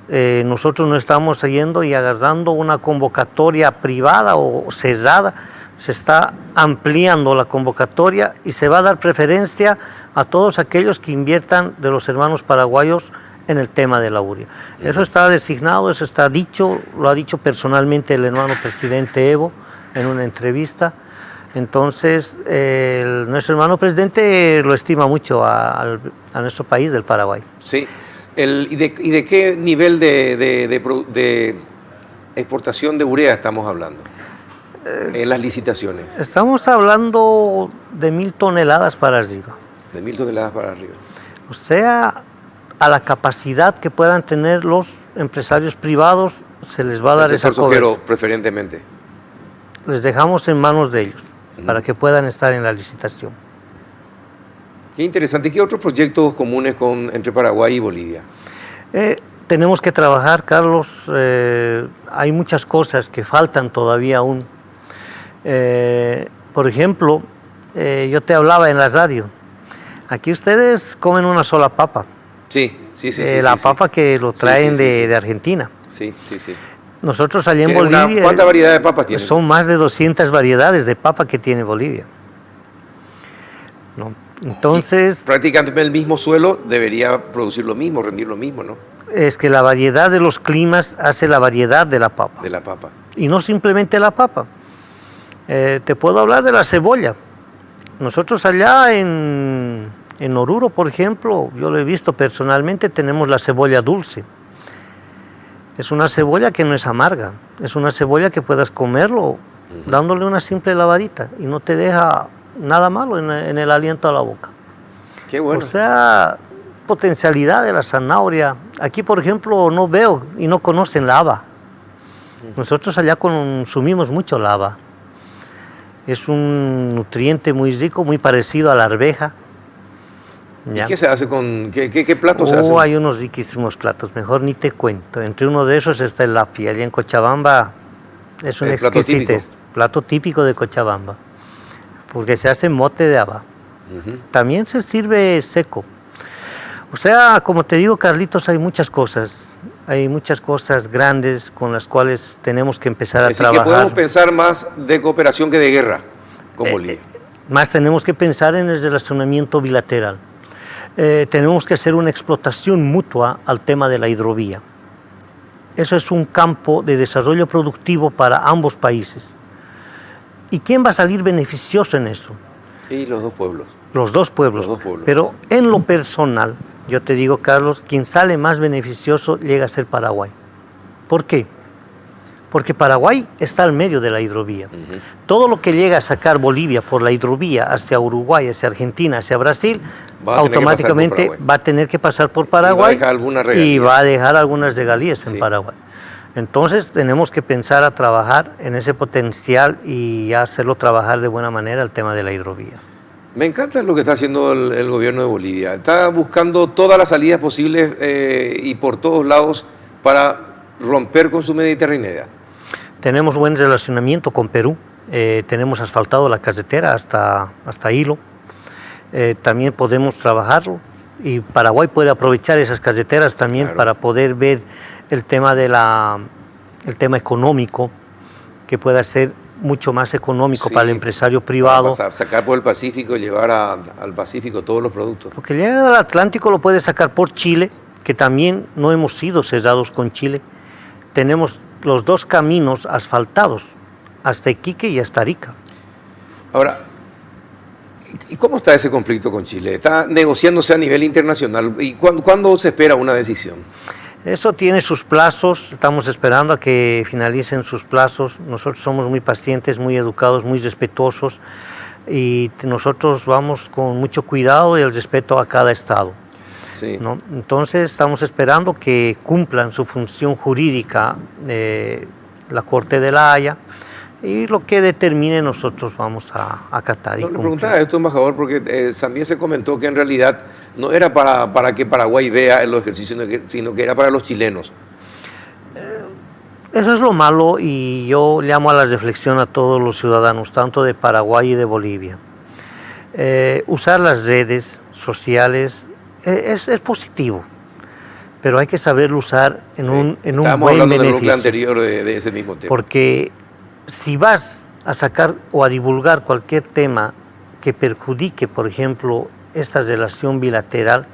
Nosotros no estamos yendo y agarrando una convocatoria privada o cerrada, se está ampliando la convocatoria y se va a dar preferencia a todos aquellos que inviertan de los hermanos paraguayos en el tema de la urea. Eso está designado, eso está dicho, lo ha dicho personalmente el hermano presidente Evo en una entrevista. Entonces, nuestro hermano presidente lo estima mucho a nuestro país del Paraguay. Sí. ¿Y de qué nivel de exportación de urea estamos hablando? en las licitaciones? Estamos hablando de 1000 toneladas para arriba. De 1000 toneladas para arriba. O sea, a la capacidad que puedan tener los empresarios privados se les va a dar esa cobertura. Preferentemente. Les dejamos en manos de ellos para que puedan estar en la licitación. Qué interesante. ¿Qué otros proyectos comunes entre Paraguay y Bolivia? Tenemos que trabajar, Carlos. Hay muchas cosas que faltan todavía aún. Por ejemplo, yo te hablaba en la radio. Aquí ustedes comen una sola papa. Sí. La papa que lo traen de Argentina. Sí. Nosotros allá en Bolivia... ¿Cuánta variedad de papas tienen? Son más de 200 variedades de papa que tiene Bolivia. ¿No? Entonces... Prácticamente el mismo suelo debería producir lo mismo, rendir lo mismo, ¿no? Es que la variedad de los climas hace la variedad de la papa. De la papa. Y no simplemente la papa. Te puedo hablar de la cebolla. Nosotros allá en Oruro, por ejemplo, yo lo he visto personalmente, tenemos la cebolla dulce. Es una cebolla que no es amarga, es una cebolla que puedas comerlo dándole una simple lavadita y no te deja nada malo en el aliento a la boca. Qué bueno. O sea, potencialidad de la zanahoria. Aquí, por ejemplo, no veo y no conocen la haba. Nosotros allá consumimos mucho la haba. Es un nutriente muy rico, muy parecido a la arveja. ¿Y qué se hace con qué platos se hacen? Hay unos riquísimos platos, mejor ni te cuento. Entre uno de esos está el api. Allá en Cochabamba es un exquisitez. Plato típico de Cochabamba, porque se hace mote de haba. También se sirve seco. O sea, como te digo, Carlitos, hay muchas cosas grandes con las cuales tenemos que empezar a trabajar. Así que podemos pensar más de cooperación que de guerra con Bolivia. Más tenemos que pensar en el relacionamiento bilateral. Tenemos que hacer una explotación mutua al tema de la hidrovía. Eso es un campo de desarrollo productivo para ambos países. ¿Y quién va a salir beneficioso en eso? Y los dos pueblos. Los dos pueblos. Pero en lo personal, yo te digo, Carlos, quien sale más beneficioso llega a ser Paraguay. ¿Por qué? Porque Paraguay está al medio de la hidrovía. Todo lo que llega a sacar Bolivia por la hidrovía hacia Uruguay, hacia Argentina, hacia Brasil, automáticamente va a tener que pasar por Paraguay y va a dejar algunas regalías en Paraguay. Entonces tenemos que pensar a trabajar en ese potencial y hacerlo trabajar de buena manera el tema de la hidrovía. Me encanta lo que está haciendo el gobierno de Bolivia. Está buscando todas las salidas posibles y por todos lados para romper con su mediterraneidad. Tenemos buen relacionamiento con Perú. Tenemos asfaltado la carretera hasta Hilo. También podemos trabajarlo y Paraguay puede aprovechar esas carreteras también para poder ver el tema el tema económico, que pueda ser mucho más económico para el empresario privado. Sacar por el Pacífico y llevar al Pacífico todos los productos. Lo que llega al Atlántico lo puede sacar por Chile, que también no hemos sido cesados con Chile. Tenemos los dos caminos asfaltados, hasta Iquique y hasta Arica. Ahora, ¿y cómo está ese conflicto con Chile? ¿Está negociándose a nivel internacional? ¿Y cuándo se espera una decisión? Eso tiene sus plazos, estamos esperando a que finalicen sus plazos. Nosotros somos muy pacientes, muy educados, muy respetuosos y nosotros vamos con mucho cuidado y el respeto a cada estado. Sí. ¿No? Entonces estamos esperando que cumplan su función jurídica la Corte de la Haya y lo que determine nosotros vamos a acatar. No, le preguntaba esto, embajador, porque también se comentó que en realidad no era para que Paraguay vea los ejercicios, sino que era para los chilenos. Eso es lo malo y yo llamo a la reflexión a todos los ciudadanos, tanto de Paraguay y de Bolivia. Usar las redes sociales es positivo, pero hay que saberlo usar en un buen beneficio. Estábamos hablando del bloque anterior de ese mismo tema. Porque si vas a sacar o a divulgar cualquier tema que perjudique, por ejemplo, esta relación bilateral,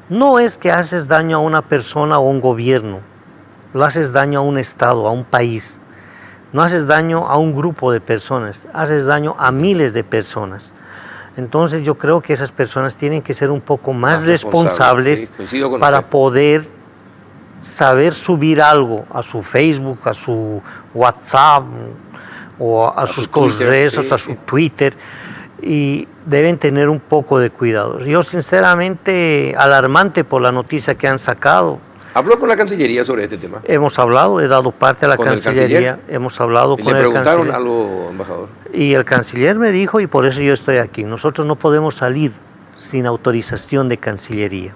no es que haces daño a una persona o a un gobierno, lo haces daño a un estado, a un país, no haces daño a un grupo de personas, haces daño a miles de personas. Entonces yo creo que esas personas tienen que ser un poco más responsables para poder saber subir algo a su Facebook, a su WhatsApp o a sus correos, sí, a su Twitter, y deben tener un poco de cuidado. Yo sinceramente alarmante por la noticia que han sacado. ¿Habló con la Cancillería sobre este tema? Hemos hablado, he dado parte a la Cancillería, hemos hablado con el canciller. ¿Le preguntaron algo, embajador? Y el canciller me dijo, y por eso yo estoy aquí, nosotros no podemos salir sin autorización de Cancillería.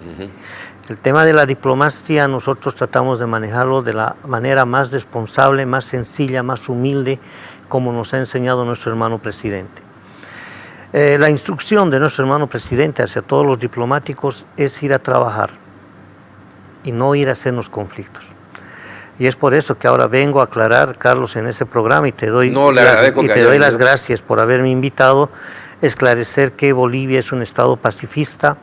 El tema de la diplomacia nosotros tratamos de manejarlo de la manera más responsable, más sencilla, más humilde, como nos ha enseñado nuestro hermano presidente. La instrucción de nuestro hermano presidente hacia todos los diplomáticos es ir a trabajar y no ir a hacernos conflictos. Y es por eso que ahora vengo a aclarar, Carlos, en este programa, y te doy, las gracias por haberme invitado, esclarecer que Bolivia es un estado pacifista.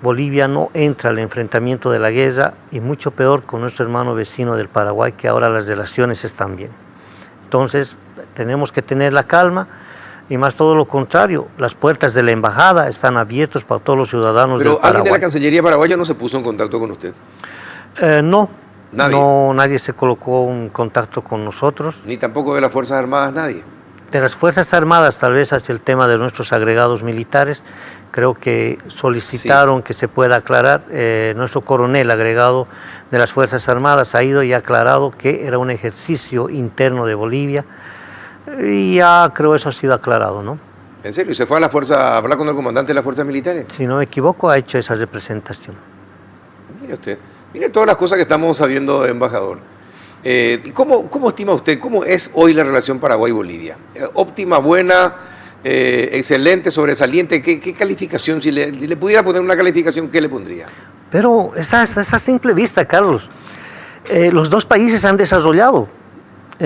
Bolivia no entra al enfrentamiento de la guerra, y mucho peor con nuestro hermano vecino del Paraguay, que ahora las relaciones están bien. Entonces tenemos que tener la calma, y más todo lo contrario, las puertas de la embajada están abiertas para todos los ciudadanos del Paraguay. ¿Pero alguien de la Cancillería paraguaya no se puso en contacto con usted? No. ¿Nadie? No, nadie se colocó en contacto con nosotros. ¿Ni tampoco de las Fuerzas Armadas, nadie? De las Fuerzas Armadas, tal vez hacia el tema de nuestros agregados militares, creo que solicitaron que se pueda aclarar. Nuestro coronel agregado de las Fuerzas Armadas ha ido y ha aclarado que era un ejercicio interno de Bolivia, y ya creo eso ha sido aclarado, ¿no? ¿En serio? ¿Y se fue a la fuerza a hablar con el comandante de las fuerzas militares? Si no me equivoco, ha hecho esa representación. Mire usted, mire todas las cosas que estamos sabiendo, embajador. ¿Cómo estima usted, cómo es hoy la relación Paraguay-Bolivia? ¿Óptima, buena, excelente, sobresaliente? ¿Qué calificación? Si le pudiera poner una calificación, ¿qué le pondría? Pero esa a simple vista, Carlos. Los dos países han desarrollado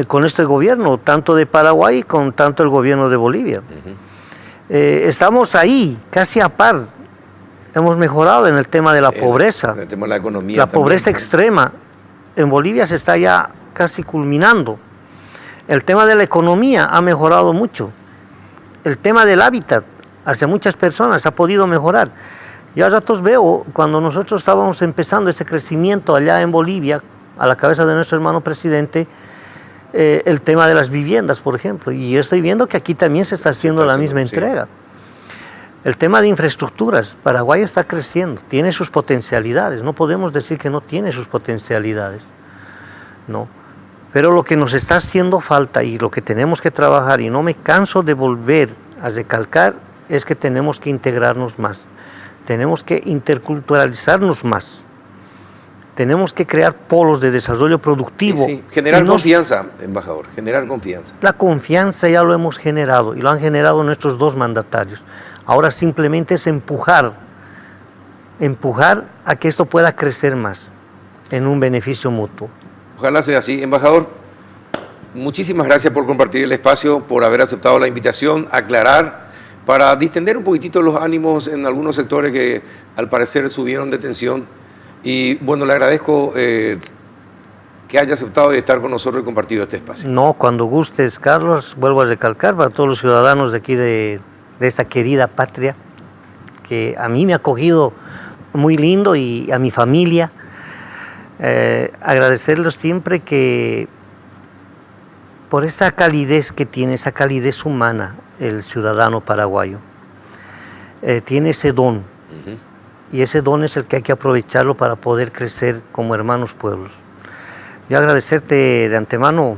con este gobierno, tanto de Paraguay como tanto el gobierno de Bolivia. Estamos ahí, casi a par. Hemos mejorado en el tema de la pobreza. En el tema de la economía. La pobreza extrema en Bolivia se está ya casi culminando. El tema de la economía ha mejorado mucho. El tema del hábitat hacia muchas personas ha podido mejorar. Yo a ratos veo, cuando nosotros estábamos empezando ese crecimiento allá en Bolivia, a la cabeza de nuestro hermano presidente, el tema de las viviendas, por ejemplo, y yo estoy viendo que aquí también se está haciendo la misma entrega. El tema de infraestructuras, Paraguay está creciendo, tiene sus potencialidades, no podemos decir que no tiene sus potencialidades, no. Pero lo que nos está haciendo falta y lo que tenemos que trabajar, y no me canso de volver a recalcar, es que tenemos que integrarnos más, tenemos que interculturalizarnos más. Tenemos que crear polos de desarrollo productivo. Sí, generar confianza, embajador, generar confianza. La confianza ya lo hemos generado, y lo han generado nuestros dos mandatarios. Ahora simplemente es empujar a que esto pueda crecer más en un beneficio mutuo. Ojalá sea así. Embajador, muchísimas gracias por compartir el espacio, por haber aceptado la invitación, aclarar, para distender un poquitito los ánimos en algunos sectores que al parecer subieron de tensión. Y bueno, le agradezco que haya aceptado estar con nosotros y compartido este espacio. No, cuando gustes, Carlos, vuelvo a recalcar para todos los ciudadanos de aquí de esta querida patria, que a mí me ha acogido muy lindo, y a mi familia, agradecerles siempre que por esa calidez que tiene, esa calidez humana, el ciudadano paraguayo, tiene ese don. Y ese don es el que hay que aprovecharlo para poder crecer como hermanos pueblos. Yo agradecerte de antemano,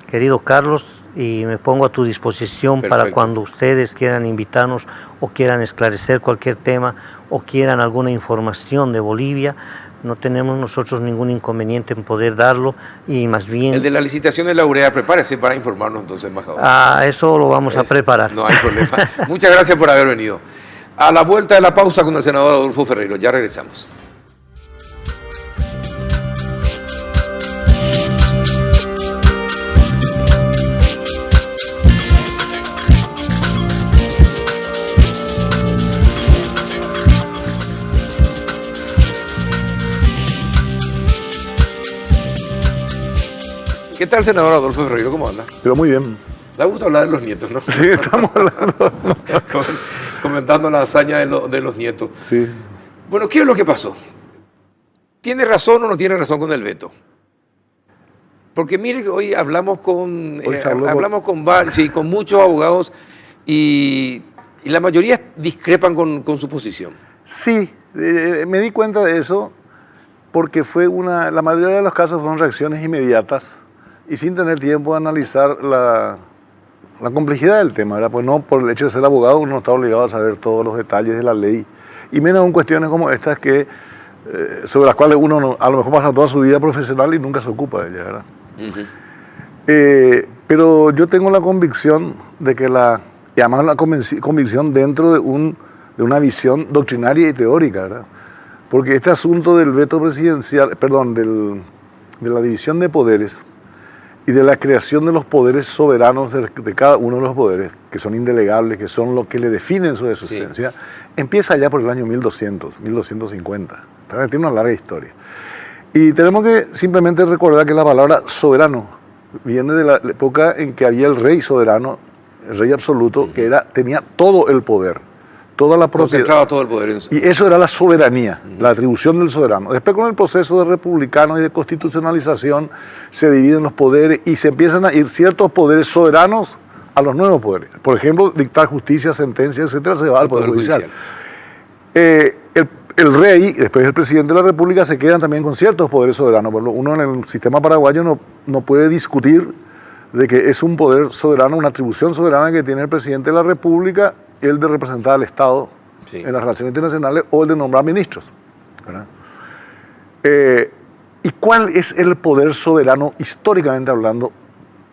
querido Carlos, y me pongo a tu disposición. Perfecto. Para cuando ustedes quieran invitarnos o quieran esclarecer cualquier tema o quieran alguna información de Bolivia. No tenemos nosotros ningún inconveniente en poder darlo, y más bien... El de la licitación de la urea, prepárese para informarnos entonces, embajador. Eso lo vamos a preparar. No hay problema. Muchas gracias por haber venido. A la vuelta de la pausa con el senador Adolfo Ferreiro. Ya regresamos. ¿Qué tal, senador Adolfo Ferreiro? ¿Cómo anda? Pero muy bien. Le gusta hablar de los nietos, ¿no? Sí, estamos hablando. Comentando la hazaña de los nietos. Sí. Bueno, ¿qué es lo que pasó? ¿Tiene razón o no tiene razón con el veto? Porque mire que hoy hablamos con, Hoy con muchos abogados y la mayoría discrepan con su posición. Sí, me di cuenta de eso porque la mayoría de los casos fueron reacciones inmediatas y sin tener tiempo de analizar la complejidad del tema, ¿verdad? Pues no por el hecho de ser abogado uno no está obligado a saber todos los detalles de la ley, y menos en cuestiones como estas sobre las cuales uno a lo mejor pasa toda su vida profesional y nunca se ocupa de ellas, ¿verdad? Uh-huh. Pero yo tengo la convicción de que y además la convicción dentro de una visión doctrinaria y teórica, ¿verdad? Porque este asunto del veto presidencial, de la división de poderes y de la creación de los poderes soberanos de cada uno de los poderes, que son indelegables, que son lo que le definen su existencia, sí, empieza ya por el año 1200, 1250. Entonces, tiene una larga historia. Y tenemos que simplemente recordar que la palabra soberano viene de la época en que había el rey soberano, el rey absoluto, que tenía todo el poder, toda la propiedad. Concentraba todo el poder en Y eso era la soberanía, la atribución del soberano. Después, con el proceso de republicano y de constitucionalización, se dividen los poderes y se empiezan a ir ciertos poderes soberanos a los nuevos poderes. Por ejemplo, dictar justicia, sentencia, etcétera, se va al Poder Judicial. El rey, después el presidente de la República, se quedan también con ciertos poderes soberanos. Uno en el sistema paraguayo no puede discutir de que es un poder soberano, una atribución soberana que tiene el presidente de la República, el de representar al Estado, sí, en las relaciones internacionales, o el de nombrar ministros, ¿verdad? ¿Y cuál es el poder soberano, históricamente hablando,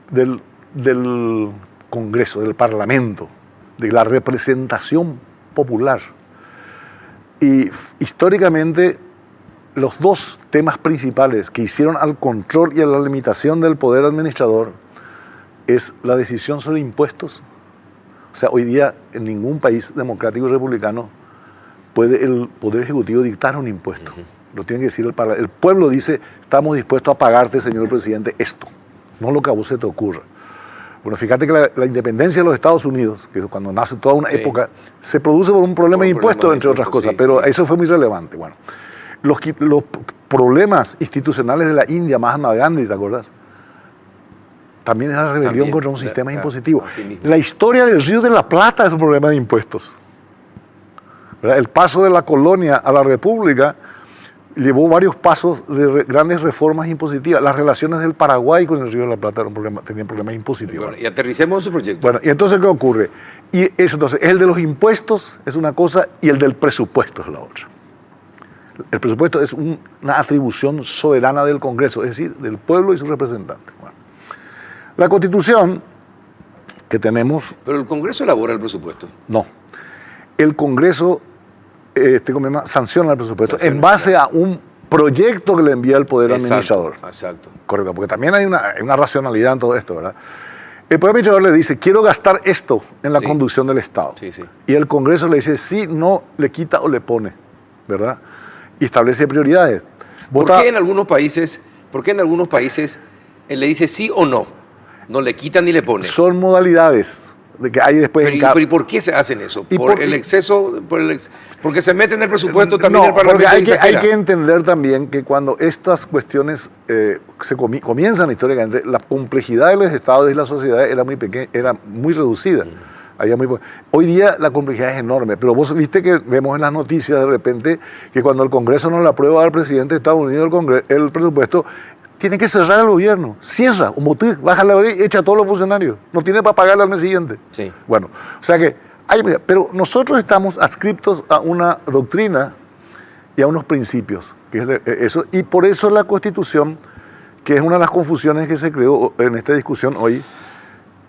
del Congreso, del Parlamento, de la representación popular? Y históricamente, los dos temas principales que hicieron al control y a la limitación del poder administrador es la decisión sobre impuestos. O sea, hoy día en ningún país democrático y republicano puede el Poder Ejecutivo dictar un impuesto. Lo tiene que decir el Parlamento. El pueblo dice, estamos dispuestos a pagarte, señor presidente, esto. No lo que a vos se te ocurra. Bueno, fíjate que la independencia de los Estados Unidos, que cuando nace toda una época, se produce por un problema de impuestos, entre otras cosas, pero eso fue muy relevante. Bueno, los problemas institucionales de la India, Mahatma Gandhi, ¿te acuerdas? También es la rebelión contra un sistema impositivo. La historia del Río de la Plata es un problema de impuestos, ¿verdad? El paso de la colonia a la república llevó varios pasos de grandes reformas impositivas. Las relaciones del Paraguay con el Río de la Plata tenían problemas impositivos. Bueno, y aterricemos en su proyecto. Bueno, y entonces, ¿qué ocurre? Y eso, entonces, el de los impuestos es una cosa y el del presupuesto es la otra. El presupuesto es una atribución soberana del Congreso, es decir, del pueblo y sus representantes. Bueno, la Constitución que tenemos... Pero el Congreso elabora el presupuesto. No. El Congreso sanciona el presupuesto en base a un proyecto que le envía el Poder Administrador. Exacto. Correcto, porque también hay una racionalidad en todo esto, ¿verdad? El Poder Administrador le dice, quiero gastar esto en la conducción del Estado. Sí, sí. Y el Congreso le dice, sí, no, le quita o le pone, ¿verdad? Y establece prioridades. ¿Por qué en algunos países él le dice sí o no? No le quita ni le pone. Son modalidades de que hay después. Pero ¿y por qué se hacen eso? ¿Por el exceso? Porque se mete en el presupuesto también el Parlamento. Hay que entender también que cuando estas cuestiones comienzan históricamente, la complejidad de los estados y la sociedad era muy pequeña, era muy reducida. Hoy día la complejidad es enorme, pero vos viste que vemos en las noticias de repente que cuando el Congreso no le aprueba al presidente de Estados Unidos el presupuesto, tiene que cerrar el gobierno, cierra, baja la ley, echa a todos los funcionarios, no tiene para pagarle al mes siguiente. Sí. Bueno, o sea que, pero nosotros estamos adscriptos a una doctrina y a unos principios, que es eso, y por eso la Constitución, que es una de las confusiones que se creó en esta discusión hoy,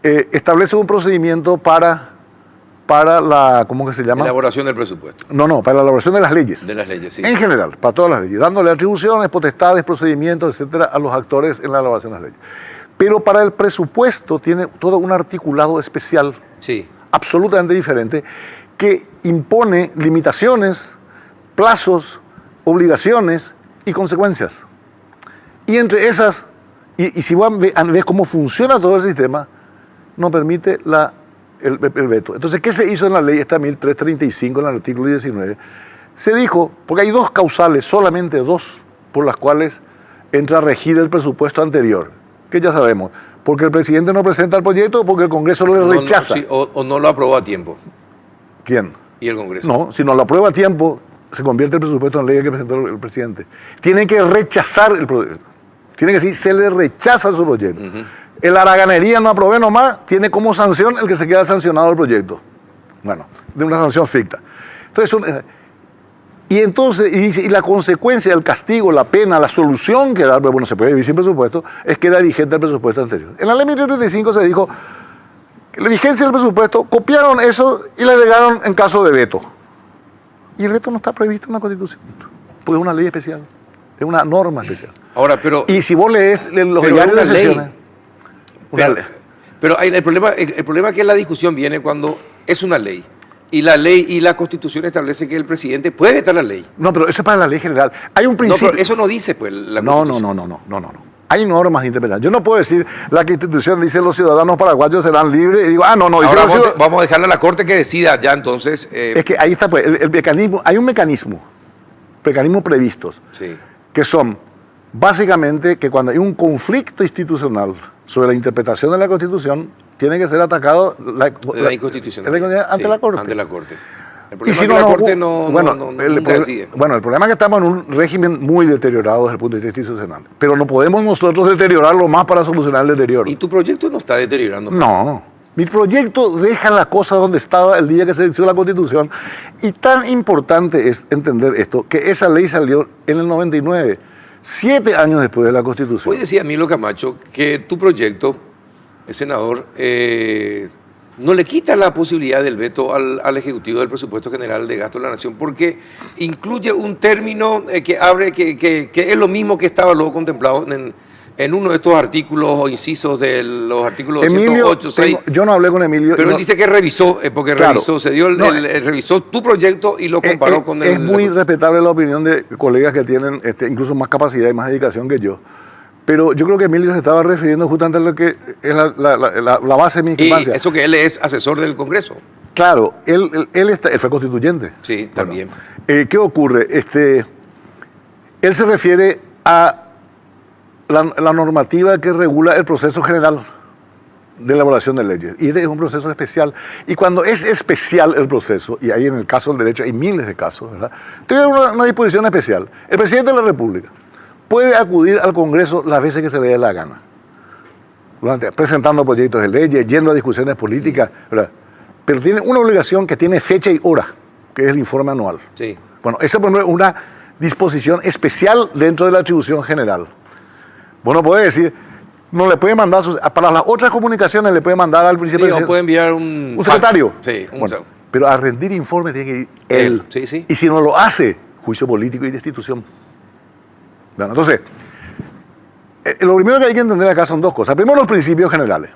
establece un procedimiento para la, ¿cómo que se llama? Elaboración del presupuesto. No, para la elaboración de las leyes. De las leyes, sí. En general, para todas las leyes, dándole atribuciones, potestades, procedimientos, etcétera, a los actores en la elaboración de las leyes. Pero para el presupuesto tiene todo un articulado especial, sí, absolutamente diferente, que impone limitaciones, plazos, obligaciones y consecuencias. Y entre esas, y si ves cómo funciona todo el sistema, no permite el veto. Entonces, ¿qué se hizo en la ley esta 1335, en el artículo 19? Se dijo, porque hay dos causales, solamente dos, por las cuales entra a regir el presupuesto anterior. que ya sabemos. Porque el presidente no presenta el proyecto o porque el Congreso lo rechaza. Sí, o no lo aprobó a tiempo. ¿Quién? ¿Y el Congreso? No, si no lo aprueba a tiempo, se convierte el presupuesto en ley que presentó el presidente. Tienen que rechazar el proyecto. Tienen que decir, se le rechaza su proyecto. El haraganería no aprobé nomás, tiene como sanción el que se queda sancionado el proyecto. Bueno, de una sanción ficta. Entonces, y la consecuencia, el castigo, la pena, la solución que da, bueno, se puede vivir sin presupuesto, es que da vigente el presupuesto anterior. En la ley 1035 se dijo que la vigencia del presupuesto, copiaron eso y le agregaron en caso de veto. Y el veto no está previsto en la Constitución, porque es una ley especial, es una norma especial. Ahora, pero... Y si vos lees los diarios de sesiones... Pero el problema es que la discusión viene cuando es una ley. Y la ley y la Constitución establece que el presidente puede vetar la ley. No, pero eso es para la ley general. Hay un principio... No, pero eso no dice, pues, la Constitución. No. Hay normas de interpretación. Yo no puedo decir, la Constitución dice los ciudadanos paraguayos serán libres, y digo, no. Ahora vamos a dejarle a la Corte que decida ya, entonces... Es que ahí está, pues, el mecanismo, hay un mecanismos previstos, sí, que son, básicamente, que cuando hay un conflicto institucional sobre la interpretación de la Constitución, tiene que ser atacado la inconstitucionalidad ante la Corte. Ante la Corte. El problema es que la Corte nunca decide. Bueno, el problema es que estamos en un régimen muy deteriorado desde el punto de vista institucional. Pero no podemos nosotros deteriorarlo más para solucionar el deterioro. ¿Y tu proyecto no está deteriorando más? No. Mi proyecto deja la cosa donde estaba el día que se hizo la Constitución. Y tan importante es entender esto, que esa ley salió en el 99, 7 años después de la Constitución. Hoy decía Milo Camacho que tu proyecto, el senador, no le quita la posibilidad del veto al Ejecutivo del Presupuesto General de Gasto de la Nación, porque incluye un término que es lo mismo que estaba luego contemplado en uno de estos artículos o incisos de los artículos 208, 6. Yo no hablé con Emilio. Pero él dice que revisó, porque claro, revisó tu proyecto y lo comparó con el... Es muy respetable la opinión de colegas que tienen incluso más capacidad y más dedicación que yo. Pero yo creo que Emilio se estaba refiriendo justamente a lo que es la base de mi discrepancia. Y eso que él es asesor del Congreso. Claro, él fue constituyente. Sí, también. Bueno, ¿qué ocurre? Él se refiere a la normativa que regula el proceso general de elaboración de leyes. Y este es un proceso especial. Y cuando es especial el proceso, y ahí en el caso del derecho hay miles de casos, ¿verdad? Tiene una disposición especial. El presidente de la República puede acudir al Congreso las veces que se le dé la gana, presentando proyectos de leyes, yendo a discusiones políticas, ¿verdad? Pero tiene una obligación que tiene fecha y hora, que es el informe anual. Sí. Bueno, esa es una disposición especial dentro de la atribución general. Bueno, puede decir, no le puede mandar, para las otras comunicaciones le puede mandar al principio. Sí, o puede enviar un secretario. Sí, pero a rendir informe tiene que ir él. Sí, sí. Y si no lo hace, juicio político y destitución. Bueno, entonces, lo primero que hay que entender acá son dos cosas. Primero, los principios generales.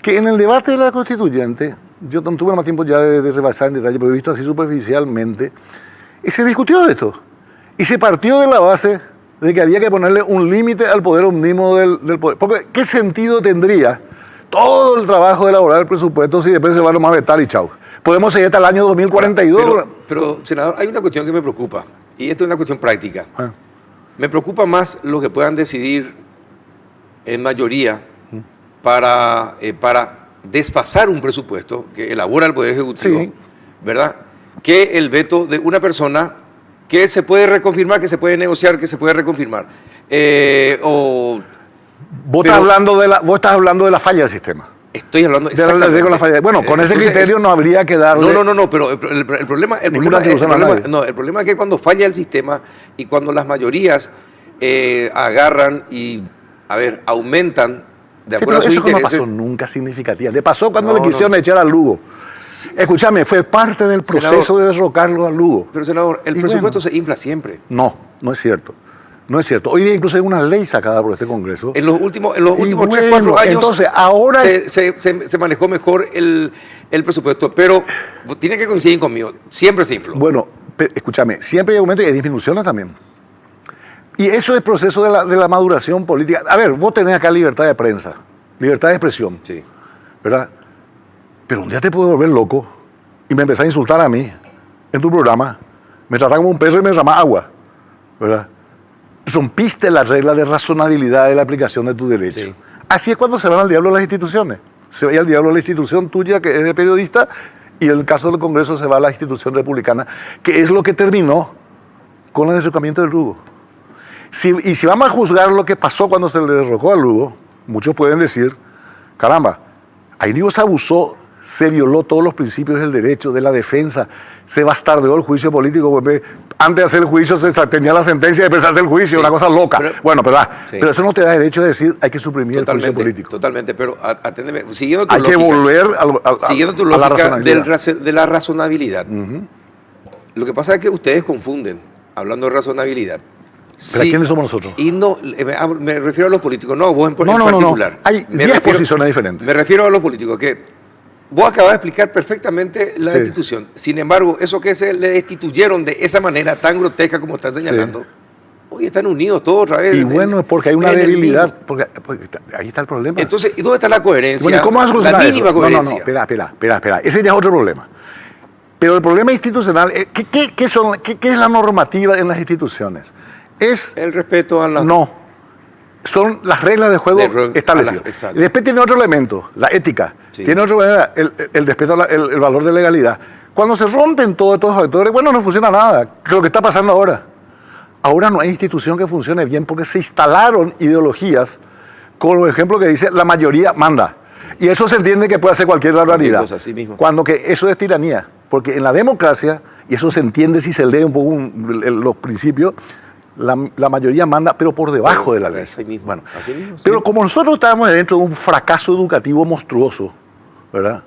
Que en el debate de la Constituyente, yo no tuve más tiempo ya de rebasar en detalle, pero he visto así superficialmente, y se discutió de esto. Y se partió de la base de que había que ponerle un límite al poder omnimo del poder. Porque, ¿qué sentido tendría todo el trabajo de elaborar el presupuesto si después se va nomás a vetar y chau? Podemos seguir hasta el año 2042. Pero, senador, hay una cuestión que me preocupa, y esto es una cuestión práctica. Me preocupa más lo que puedan decidir en mayoría para desfasar un presupuesto que elabora el Poder Ejecutivo, sí, ¿verdad? Que el veto de una persona que se puede reconfirmar, que se puede negociar, que se puede reconfirmar. Vos estás hablando de la falla del sistema. Estoy hablando exactamente de la falla. Bueno, con ese criterio no habría que darle... No, pero el problema es que cuando falla el sistema y cuando las mayorías agarran y, aumentan de acuerdo a sus intereses... Eso no pasó nunca significativamente. Le pasó cuando le quisieron echar al Lugo. Sí, escúchame, fue parte del proceso, senador, de derrocarlo al Lugo. Pero, senador, el presupuesto se infla siempre. No es cierto. No es cierto. Hoy día incluso hay una ley sacada por este Congreso. En los últimos 3-4 años entonces, ahora se manejó mejor el presupuesto, pero tiene que coincidir conmigo, siempre se infló. Bueno, escúchame, siempre hay aumento y hay disminuciones también. Y eso es el proceso de la maduración política. A ver, vos tenés acá libertad de prensa, libertad de expresión, sí, ¿verdad? Pero un día te puedo volver loco y me empezás a insultar a mí en tu programa, me tratás como un perro y me derramás agua, ¿verdad? Rompiste la regla de razonabilidad de la aplicación de tu derecho. Sí. Así es cuando se van al diablo las instituciones. Se va al diablo la institución tuya, que es de periodista, y en el caso del Congreso se va a la institución republicana, que es lo que terminó con el derrocamiento del Lugo. Y si vamos a juzgar lo que pasó cuando se le derrocó al Lugo, muchos pueden decir, caramba, ahí digo se abusó, se violó todos los principios del derecho, de la defensa, se bastardeó el juicio político, porque antes de hacer el juicio se tenía la sentencia y después se hace el juicio, Sí, una cosa loca. Sí. Pero eso no te da derecho a decir hay que suprimir el juicio político. Totalmente, pero aténdeme, siguiendo tu Hay lógica, que volver siguiendo tu a la lógica razonabilidad. de la razonabilidad. Lo que pasa es que ustedes confunden, hablando de razonabilidad. ¿Pero quiénes somos nosotros? Y no, me refiero a los políticos, no, vos en No. particular. Hay 10 posiciones diferentes. Me refiero a los políticos, que vos acabas de explicar perfectamente la Sí. destitución. Sin embargo, eso que se le destituyeron de esa manera tan grotesca como están señalando, hoy están unidos todos otra vez. Y bueno, es porque hay una debilidad, porque ahí está el problema. Entonces, ¿y dónde está la coherencia? Bueno, ¿y cómo vas a solucionar la mínima eso? coherencia. Espera. Ese ya es otro problema. Pero el problema institucional, ¿qué es la normativa en las instituciones? Es El respeto a la... No. Son las reglas de juego establecidas. Exacto. Y después tiene otro elemento, la ética. Sí. Tiene otro el respeto, el valor de legalidad. Cuando se rompen todos estos factores, bueno, no funciona nada. ¿Qué es lo que está pasando ahora? Ahora no hay institución que funcione bien porque se instalaron ideologías con el ejemplo que dice la mayoría manda. Y eso se entiende que puede hacer cualquier barbaridad. Así mismo. Cuando que eso es tiranía. Porque en la democracia, y eso se entiende si se lee un poco los principios, la mayoría manda, pero por debajo de la ley. Así mismo. Bueno, Así mismo, sí. pero como nosotros estábamos dentro de un fracaso educativo monstruoso, ¿verdad?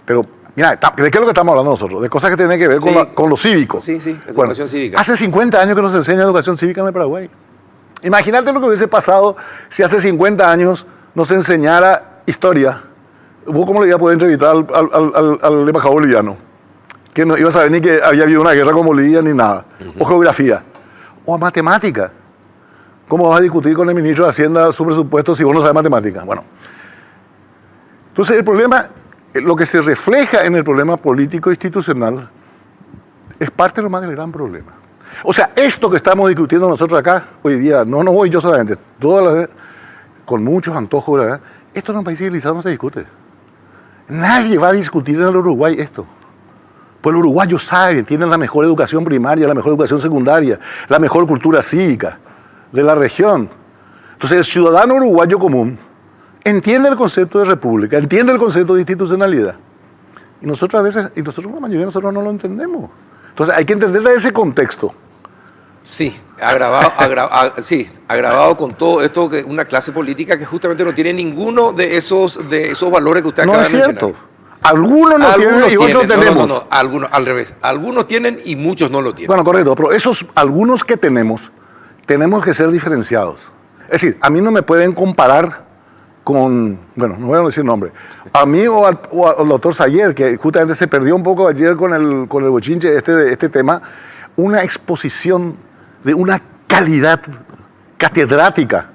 Pero, mira, ¿de qué es lo que estamos hablando nosotros? De cosas que tienen que ver Sí. con lo cívico. Sí, Bueno, educación cívica. Hace 50 años que nos enseña educación cívica en el Paraguay. Imagínate lo que hubiese pasado si hace 50 años nos enseñara historia. ¿Vos cómo le ibas a poder entrevistar al embajador boliviano? Que no iba a saber ni que había habido una guerra con Bolivia ni nada. O geografía. O a matemática. ¿Cómo vas a discutir con el ministro de Hacienda su presupuesto si vos no sabes matemática? Bueno. Entonces el problema, lo que se refleja en el problema político institucional es parte de lo más del gran problema. O sea, esto que estamos discutiendo nosotros acá hoy día, no voy yo solamente, con muchos antojos, ¿verdad? Esto en un país civilizado no se discute. Nadie va a discutir en el Uruguay esto. Pues el uruguayo sabe, tiene la mejor educación primaria, la mejor educación secundaria, la mejor cultura cívica de la región. Entonces el ciudadano uruguayo común entiende el concepto de república, entiende el concepto de institucionalidad. Y nosotros a veces, la mayoría de nosotros no lo entendemos. Entonces hay que entender ese contexto. Sí, agravado con todo esto, que una clase política que justamente no tiene ninguno de esos valores que usted No acaba es de mencionar. cierto. Algunos no tienen y otros tenemos. No, algunos, al revés. Algunos tienen y muchos no lo tienen. Bueno, correcto, pero esos algunos que tenemos que ser diferenciados. Es decir, a mí no me pueden comparar con, bueno, no voy a decir nombre, a mí o al doctor Sayer, que justamente se perdió un poco ayer con el bochinche este tema, una exposición de una calidad catedrática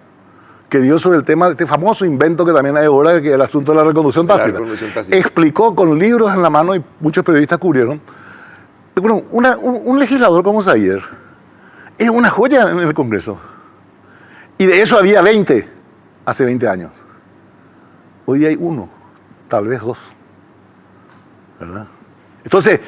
que dio sobre el tema de este famoso invento que también hay ahora, que es el asunto de la reconducción tácita. Explicó con libros en la mano y muchos periodistas cubrieron. Bueno, un legislador como Sayer es una joya en el Congreso. Y de eso había 20 hace 20 años. Hoy hay uno, tal vez dos. ¿Verdad? Entonces,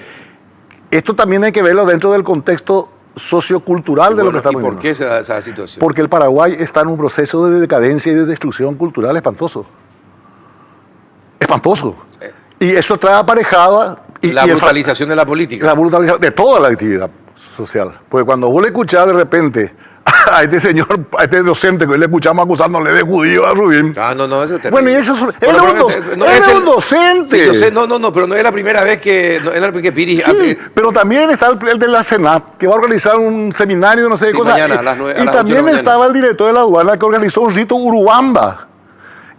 esto también hay que verlo dentro del contexto sociocultural de lo que estamos viviendo. ¿Y por qué esa situación? Porque el Paraguay está en un proceso de decadencia y de destrucción cultural espantoso. Espantoso. Y eso trae aparejado... La brutalización de la política. La brutalización de toda la actividad social. Porque cuando vos le escuchás de repente a este señor, a este docente que le escuchamos acusándole de judío a Rubín. Ah, no, eso es terrible. Bueno, y eso era un docente. Sí, yo sé, pero no es la primera vez que Piri sí, hace... pero también está el de la Senat, que va a organizar un seminario, no sé qué cosa. Mañana, a las 9, y también estaba el director de la aduana que organizó un rito Urubamba.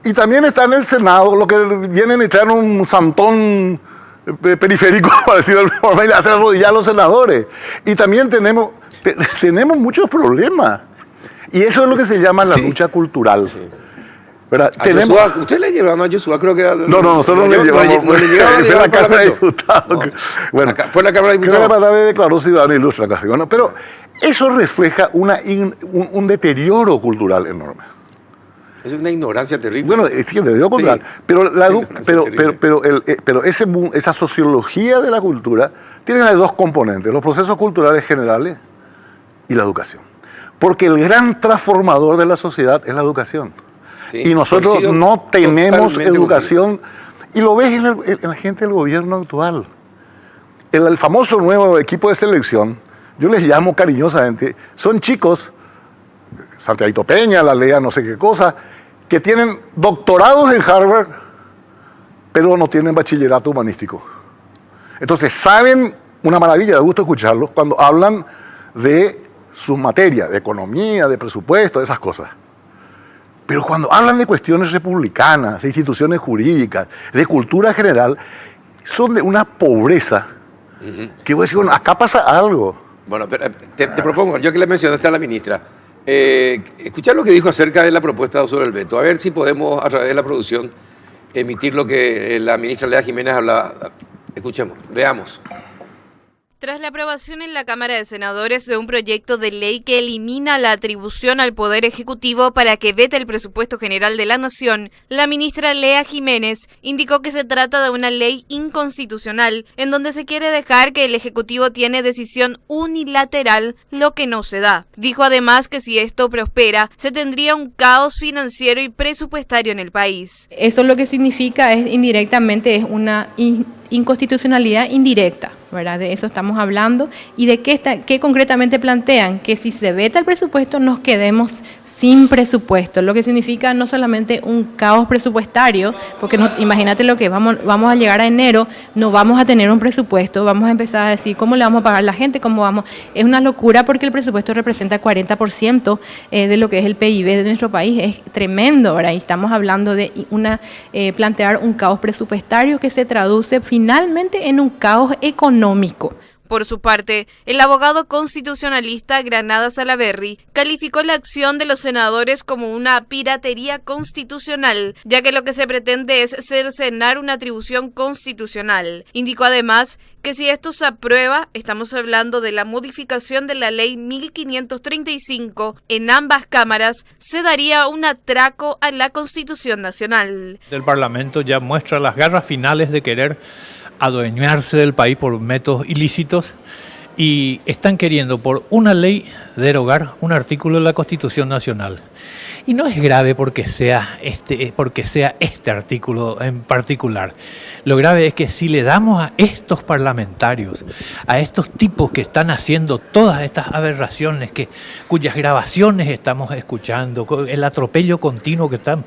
Y también está en el Senado, lo que vienen a echar un santón periférico, para decirlo de alguna forma, y hacer arrodillar a los senadores. Y también tenemos muchos problemas. Y eso es lo que se llama la lucha cultural. Sí. ¿Verdad? Yoshua, ¿usted le llevaron a Yoshua? Creo que... No, nosotros no le llevamos. No le llevaron a la Cámara de Diputados. No, bueno, fue la Cámara de Diputados. Creo que declaró ciudadano ilustre acá. Bueno, pero eso refleja un deterioro cultural enorme. Es una ignorancia terrible. Bueno, es que te digo contar. Sí, pero esa sociología de la cultura tiene dos componentes, los procesos culturales generales y la educación. Porque el gran transformador de la sociedad es la educación. Sí, y nosotros no tenemos educación. Contigo. Y lo ves en la gente del gobierno actual. El famoso nuevo equipo de selección, yo les llamo cariñosamente, son chicos, Santiago Peña, la Lea, no sé qué cosa, que tienen doctorados en Harvard, pero no tienen bachillerato humanístico. Entonces saben, una maravilla, de gusto escucharlos, cuando hablan de sus materias, de economía, de presupuesto, de esas cosas. Pero cuando hablan de cuestiones republicanas, de instituciones jurídicas, de cultura general, son de una pobreza que voy a decir, bueno, acá pasa algo. Bueno, pero te propongo, yo que le mencionaste a la ministra, escuchar lo que dijo acerca de la propuesta sobre el veto, a ver si podemos, a través de la producción, emitir lo que la ministra Lea Jiménez hablaba. Escuchemos, veamos. Tras la aprobación en la Cámara de Senadores de un proyecto de ley que elimina la atribución al Poder Ejecutivo para que vete el presupuesto general de la Nación, la ministra Lea Jiménez indicó que se trata de una ley inconstitucional, en donde se quiere dejar que el Ejecutivo tiene decisión unilateral, lo que no se da. Dijo además que si esto prospera, se tendría un caos financiero y presupuestario en el país. Eso lo que significa es indirectamente, es una inconstitucionalidad indirecta, ¿verdad? De eso estamos hablando. ¿Y de qué concretamente plantean? Que si se veta el presupuesto nos quedemos sin presupuesto, lo que significa no solamente un caos presupuestario, porque imagínate lo que vamos a llegar a enero, no vamos a tener un presupuesto, vamos a empezar a decir cómo le vamos a pagar a la gente, es una locura porque el presupuesto representa 40% de lo que es el PIB de nuestro país, es tremendo, ¿verdad? Y estamos hablando de plantear un caos presupuestario que se traduce finalmente en un caos económico. Por su parte, el abogado constitucionalista Granada Salaverry calificó la acción de los senadores como una piratería constitucional, ya que lo que se pretende es cercenar una atribución constitucional. Indicó además que si esto se aprueba, estamos hablando de la modificación de la ley 1535 en ambas cámaras, se daría un atraco a la Constitución Nacional. El Parlamento ya muestra las garras finales de querer adueñarse del país por métodos ilícitos y están queriendo por una ley derogar un artículo de la Constitución Nacional. Y no es grave porque sea este artículo en particular. Lo grave es que si le damos a estos parlamentarios, a estos tipos que están haciendo todas estas aberraciones, cuyas grabaciones estamos escuchando, el atropello continuo que están,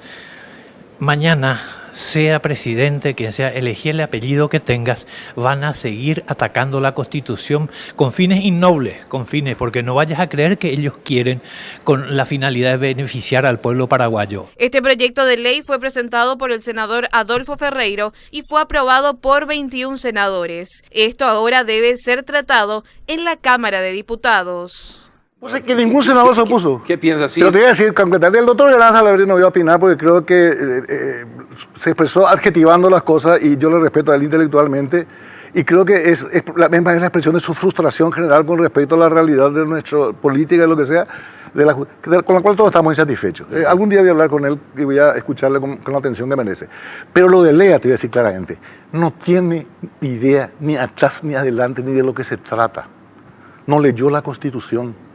mañana, sea presidente, quien sea, elegí el apellido que tengas, van a seguir atacando la Constitución con fines innobles, porque no vayas a creer que ellos quieren con la finalidad de beneficiar al pueblo paraguayo. Este proyecto de ley fue presentado por el senador Adolfo Ferreiro y fue aprobado por 21 senadores. Esto ahora debe ser tratado en la Cámara de Diputados. O sea, que ningún senador se opuso. ¿Qué piensas? Pero te voy a decir, concretamente, el doctor Granada Salaverry no voy a opinar porque creo que se expresó adjetivando las cosas y yo le respeto a él intelectualmente y creo que es la expresión de su frustración general con respecto a la realidad de nuestra política y lo que sea, con la cual todos estamos insatisfechos. Algún día voy a hablar con él y voy a escucharle con la atención que merece. Pero lo de Lea, te voy a decir claramente, no tiene idea ni atrás ni adelante ni de lo que se trata. No leyó la Constitución.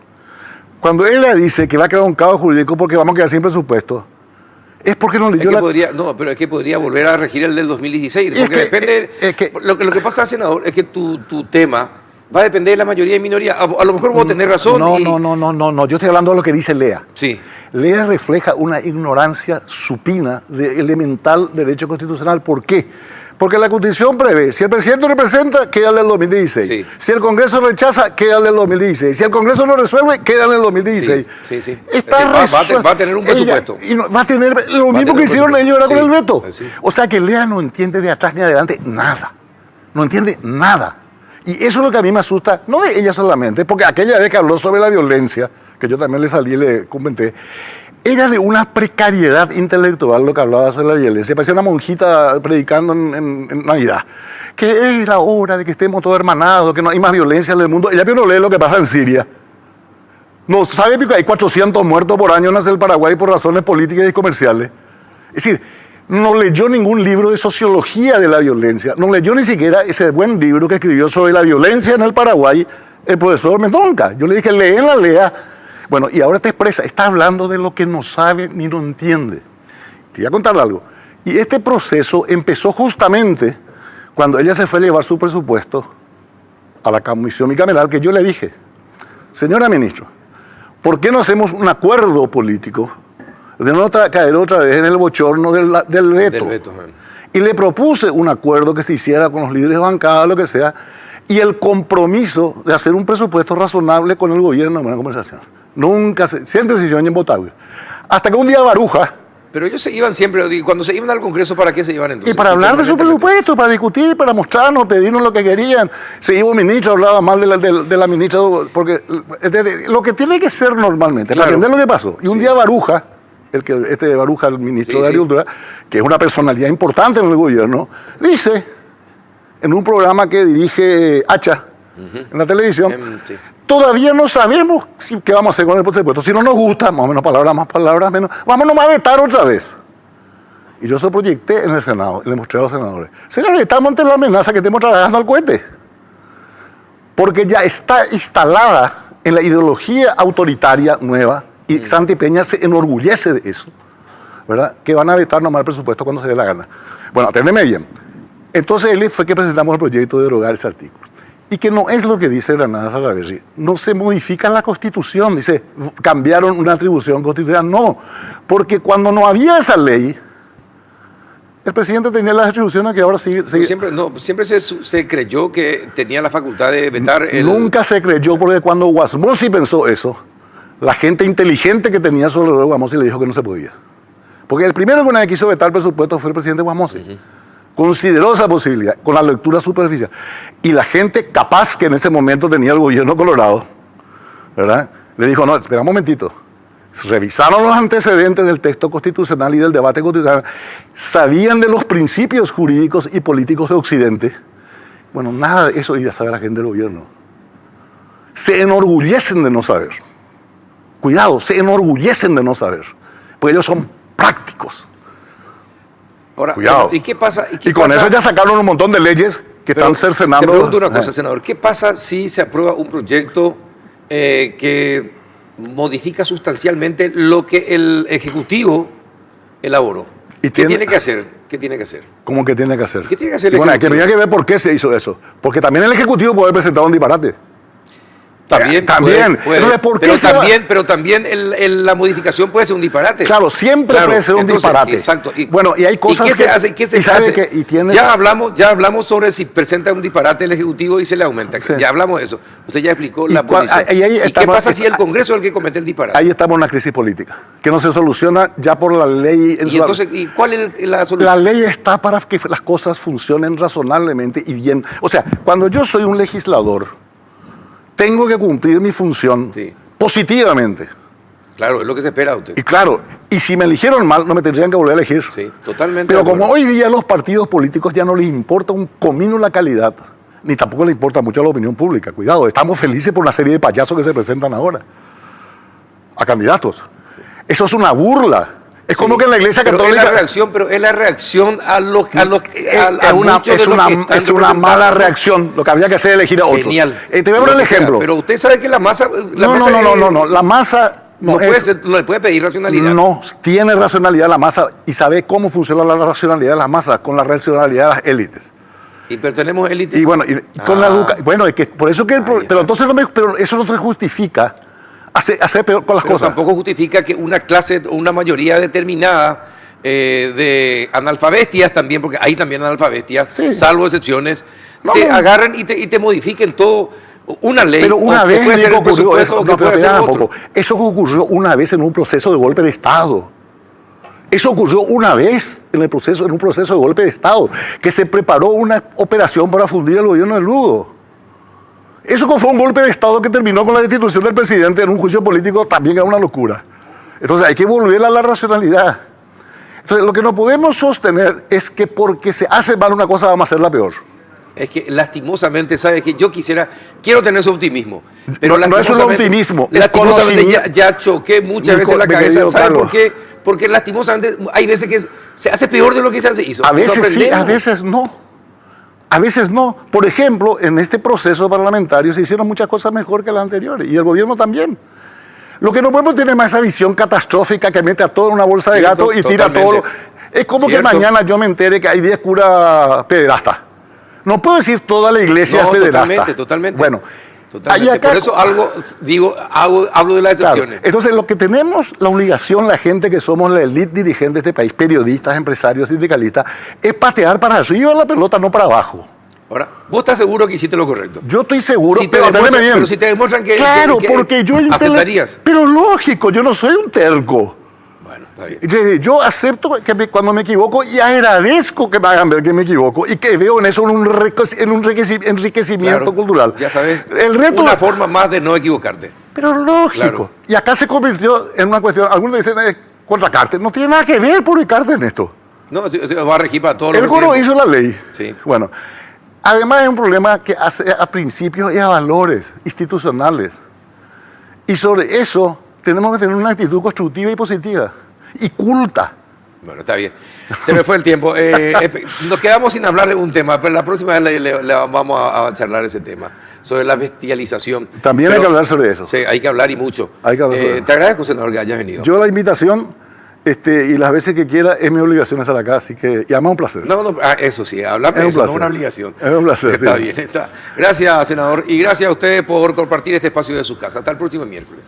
Cuando ella dice que va a quedar un caos jurídico porque vamos a quedar sin presupuesto, es porque no leyó pero es que podría volver a regir el del 2016, porque depende... Lo que pasa, senador, es que tu tema va a depender de la mayoría y minoría. A lo mejor vos tenés razón. No, yo estoy hablando de lo que dice Lea. Sí. Lea refleja una ignorancia supina de elemental derecho constitucional. ¿Por qué? Porque la Constitución prevé, si el presidente representa, queda en el 2016. Sí. Si el Congreso rechaza, queda en el 2016. Si el Congreso no resuelve, queda en el 2016. Sí. Va a tener un presupuesto. Va a tener lo mismo que hicieron ellos ahora con el veto. Sí. O sea que Lea no entiende de atrás ni adelante nada. No entiende nada. Y eso es lo que a mí me asusta, no de ella solamente, porque aquella vez que habló sobre la violencia, que yo también le salí y le comenté, era de una precariedad intelectual lo que hablaba sobre la violencia. Parecía una monjita predicando en Navidad. Que era hora de que estemos todos hermanados, que no hay más violencia en el mundo. Ella vino a leer lo que pasa en Siria. No sabe que hay 400 muertos por año en el Paraguay por razones políticas y comerciales. Es decir, no leyó ningún libro de sociología de la violencia, no leyó ni siquiera ese buen libro que escribió sobre la violencia en el Paraguay el profesor Mendonca. Yo le dije, léela, lea. Bueno, y ahora te expresa, está hablando de lo que no sabe ni no entiende. Te voy a contar algo. Y este proceso empezó justamente cuando ella se fue a llevar su presupuesto a la comisión bicameral, que yo le dije, señora ministra, ¿por qué no hacemos un acuerdo político de no caer otra vez en el bochorno del veto? Y le propuse un acuerdo que se hiciera con los líderes de bancada, lo que sea, y el compromiso de hacer un presupuesto razonable con el gobierno en buena conversación. Nunca siempre se en Botagüe. Hasta que un día Baruja... Pero ellos se iban siempre, cuando se iban al Congreso, ¿para qué se iban entonces? Y para hablar de su presupuesto, para discutir, para mostrarnos, pedirnos lo que querían. Se iba un ministro, hablaba mal de la ministra, porque lo que tiene que ser normalmente, para entender lo que pasó. Y un día Baruja, Baruja, el ministro de Agricultura, que es una personalidad importante en el gobierno, dice, en un programa que dirige Hacha, en la televisión, todavía no sabemos qué vamos a hacer con el presupuesto. Si no nos gusta, más o menos palabras, más palabras, menos, vámonos a vetar otra vez. Y yo se proyecté en el Senado, y le mostré a los senadores. Señores, estamos ante la amenaza que estemos trabajando al cohete. Porque ya está instalada en la ideología autoritaria nueva, y Santi Peña se enorgullece de eso, ¿verdad? Que van a vetar nomás el presupuesto cuando se dé la gana. Bueno, aténdeme bien. Entonces él fue que presentamos el proyecto de derogar ese artículo. Y que no es lo que dice Granada Salaverry. No se modifica la Constitución, dice, cambiaron una atribución constitucional. No, porque cuando no había esa ley, el presidente tenía las atribuciones que ahora sigue. Siempre se creyó que tenía la facultad de vetar. Nunca se creyó, porque cuando Guasmosi pensó eso, la gente inteligente que tenía sobre Guasmosi le dijo que no se podía. Porque el primero que nadie quiso vetar el presupuesto fue el presidente Guasmosi. Consideró esa posibilidad con la lectura superficial. Y la gente capaz que en ese momento tenía el gobierno colorado, ¿verdad? Le dijo, no, espera un momentito. Revisaron los antecedentes del texto constitucional y del debate constitucional. Sabían de los principios jurídicos y políticos de Occidente. Bueno, nada de eso iba a saber la gente del gobierno. Se enorgullecen de no saber. Cuidado, se enorgullecen de no saber. Porque ellos son prácticos. Ahora, cuidado. Senador, ¿y qué pasa? Y con eso ya sacaron un montón de leyes que están cercenando. Te pregunto una cosa, senador. ¿Qué pasa si se aprueba un proyecto que modifica sustancialmente lo que el Ejecutivo elaboró? ¿Qué tiene que hacer? ¿Qué tiene que hacer? ¿Cómo que tiene que hacer? ¿Qué tiene que hacer el Ejecutivo? Ejecutivo? Hay que ver por qué se hizo eso. Porque también el Ejecutivo puede haber presentado un disparate. También. Entonces, ¿por qué pero también la modificación puede ser un disparate. Claro, siempre puede ser un disparate. Exacto. Bueno, y hay cosas ¿Y qué se hace? ¿Qué se hace? Tiene... Ya hablamos sobre si presenta un disparate el Ejecutivo y se le aumenta. Sí. Ya hablamos de eso. Usted ya explicó la posición. ¿Y qué pasa si el Congreso es el que comete el disparate? Ahí estamos en una crisis política, que no se soluciona ya por la ley. ¿Y cuál es la solución? La ley está para que las cosas funcionen razonablemente y bien. O sea, cuando yo soy un legislador, tengo que cumplir mi función positivamente. Claro, es lo que se espera de usted. Y claro, y si me eligieron mal, no me tendrían que volver a elegir. Sí, totalmente. Pero como hoy día a los partidos políticos ya no les importa un comino la calidad, ni tampoco les importa mucho la opinión pública. Cuidado, estamos felices por una serie de payasos que se presentan ahora a candidatos. Eso es una burla. Es como que en la Iglesia Católica... Es la reacción a los es una mala reacción. Lo que habría que hacer es elegir a otros. Genial. Te voy a poner el ejemplo. Pero usted sabe que la masa... No. La masa... No le puede pedir racionalidad. No, tiene racionalidad la masa y sabe cómo funciona la racionalidad de las masas con la racionalidad de las élites. Pero tenemos élites. Y bueno, con la educación... Bueno, es que por eso que... Pero entonces pero eso no se justifica hacer peor con las cosas. Tampoco justifica que una clase o una mayoría determinada de analfabestias también, porque hay también analfabestias, salvo excepciones, agarren y te modifiquen todo una ley. Pero una vez puede ser el presupuesto o que puede ser otro. Eso ocurrió una vez en un proceso de golpe de Estado. Eso ocurrió una vez en un proceso de golpe de Estado, que se preparó una operación para fundir el gobierno de Lugo. Eso fue un golpe de Estado que terminó con la destitución del presidente en un juicio político, también era una locura. Entonces hay que volver a la racionalidad. Entonces lo que no podemos sostener es que porque se hace mal una cosa vamos a hacerla peor. Es que lastimosamente, ¿sabes que yo quiero tener su optimismo, pero no es un optimismo, es lastimosamente ya choqué muchas veces la cabeza, ¿sabes por qué? Porque lastimosamente hay veces que se hace peor de lo que se hizo. A veces sí, a veces no. A veces no. Por ejemplo, en este proceso parlamentario se hicieron muchas cosas mejor que las anteriores, y el gobierno también. Lo que no podemos tener más esa visión catastrófica que mete a todo en una bolsa de gato y tira todo. Es como que mañana yo me entere que hay 10 curas pederastas. No puedo decir toda la iglesia es pederasta. Totalmente. Bueno, totalmente. Por eso hablo de las excepciones. Claro. Entonces, lo que tenemos la obligación, la gente que somos la élite dirigente de este país, periodistas, empresarios, sindicalistas, es patear para arriba la pelota, no para abajo. Ahora, ¿vos estás seguro que hiciste lo correcto? Yo estoy seguro, pero si te demuestran que... Claro, porque yo... ¿Aceptarías? Pero lógico, yo no soy un terco. Bueno, está bien. Yo acepto que cuando me equivoco y agradezco que me hagan ver que me equivoco y que veo en eso un enriquecimiento cultural. Ya sabes, el reto, una forma más de no equivocarte. Pero lógico. Claro. Y acá se convirtió en una cuestión, algunos dicen contra Carter, no tiene nada que ver por Carter en esto. No, se va a regir para todos los... El gobierno hizo la ley. Sí. Bueno, además es un problema que hace a principios y a valores institucionales. Y sobre eso tenemos que tener una actitud constructiva y positiva. Y culta. Bueno, está bien. Se me fue el tiempo. Nos quedamos sin hablar de un tema, pero la próxima vez le vamos a charlar ese tema, sobre la bestialización. También hay que hablar sobre eso. Sí, hay que hablar y mucho. Hay que hablar sobre eso. Te agradezco, senador, que hayas venido. Yo la invitación... y las veces que quiera es mi obligación estar acá, así que y además un placer. No, eso sí, hablar de eso no es una obligación. Es un placer. Está bien, está. Gracias, senador, y gracias a ustedes por compartir este espacio de su casa. Hasta el próximo miércoles.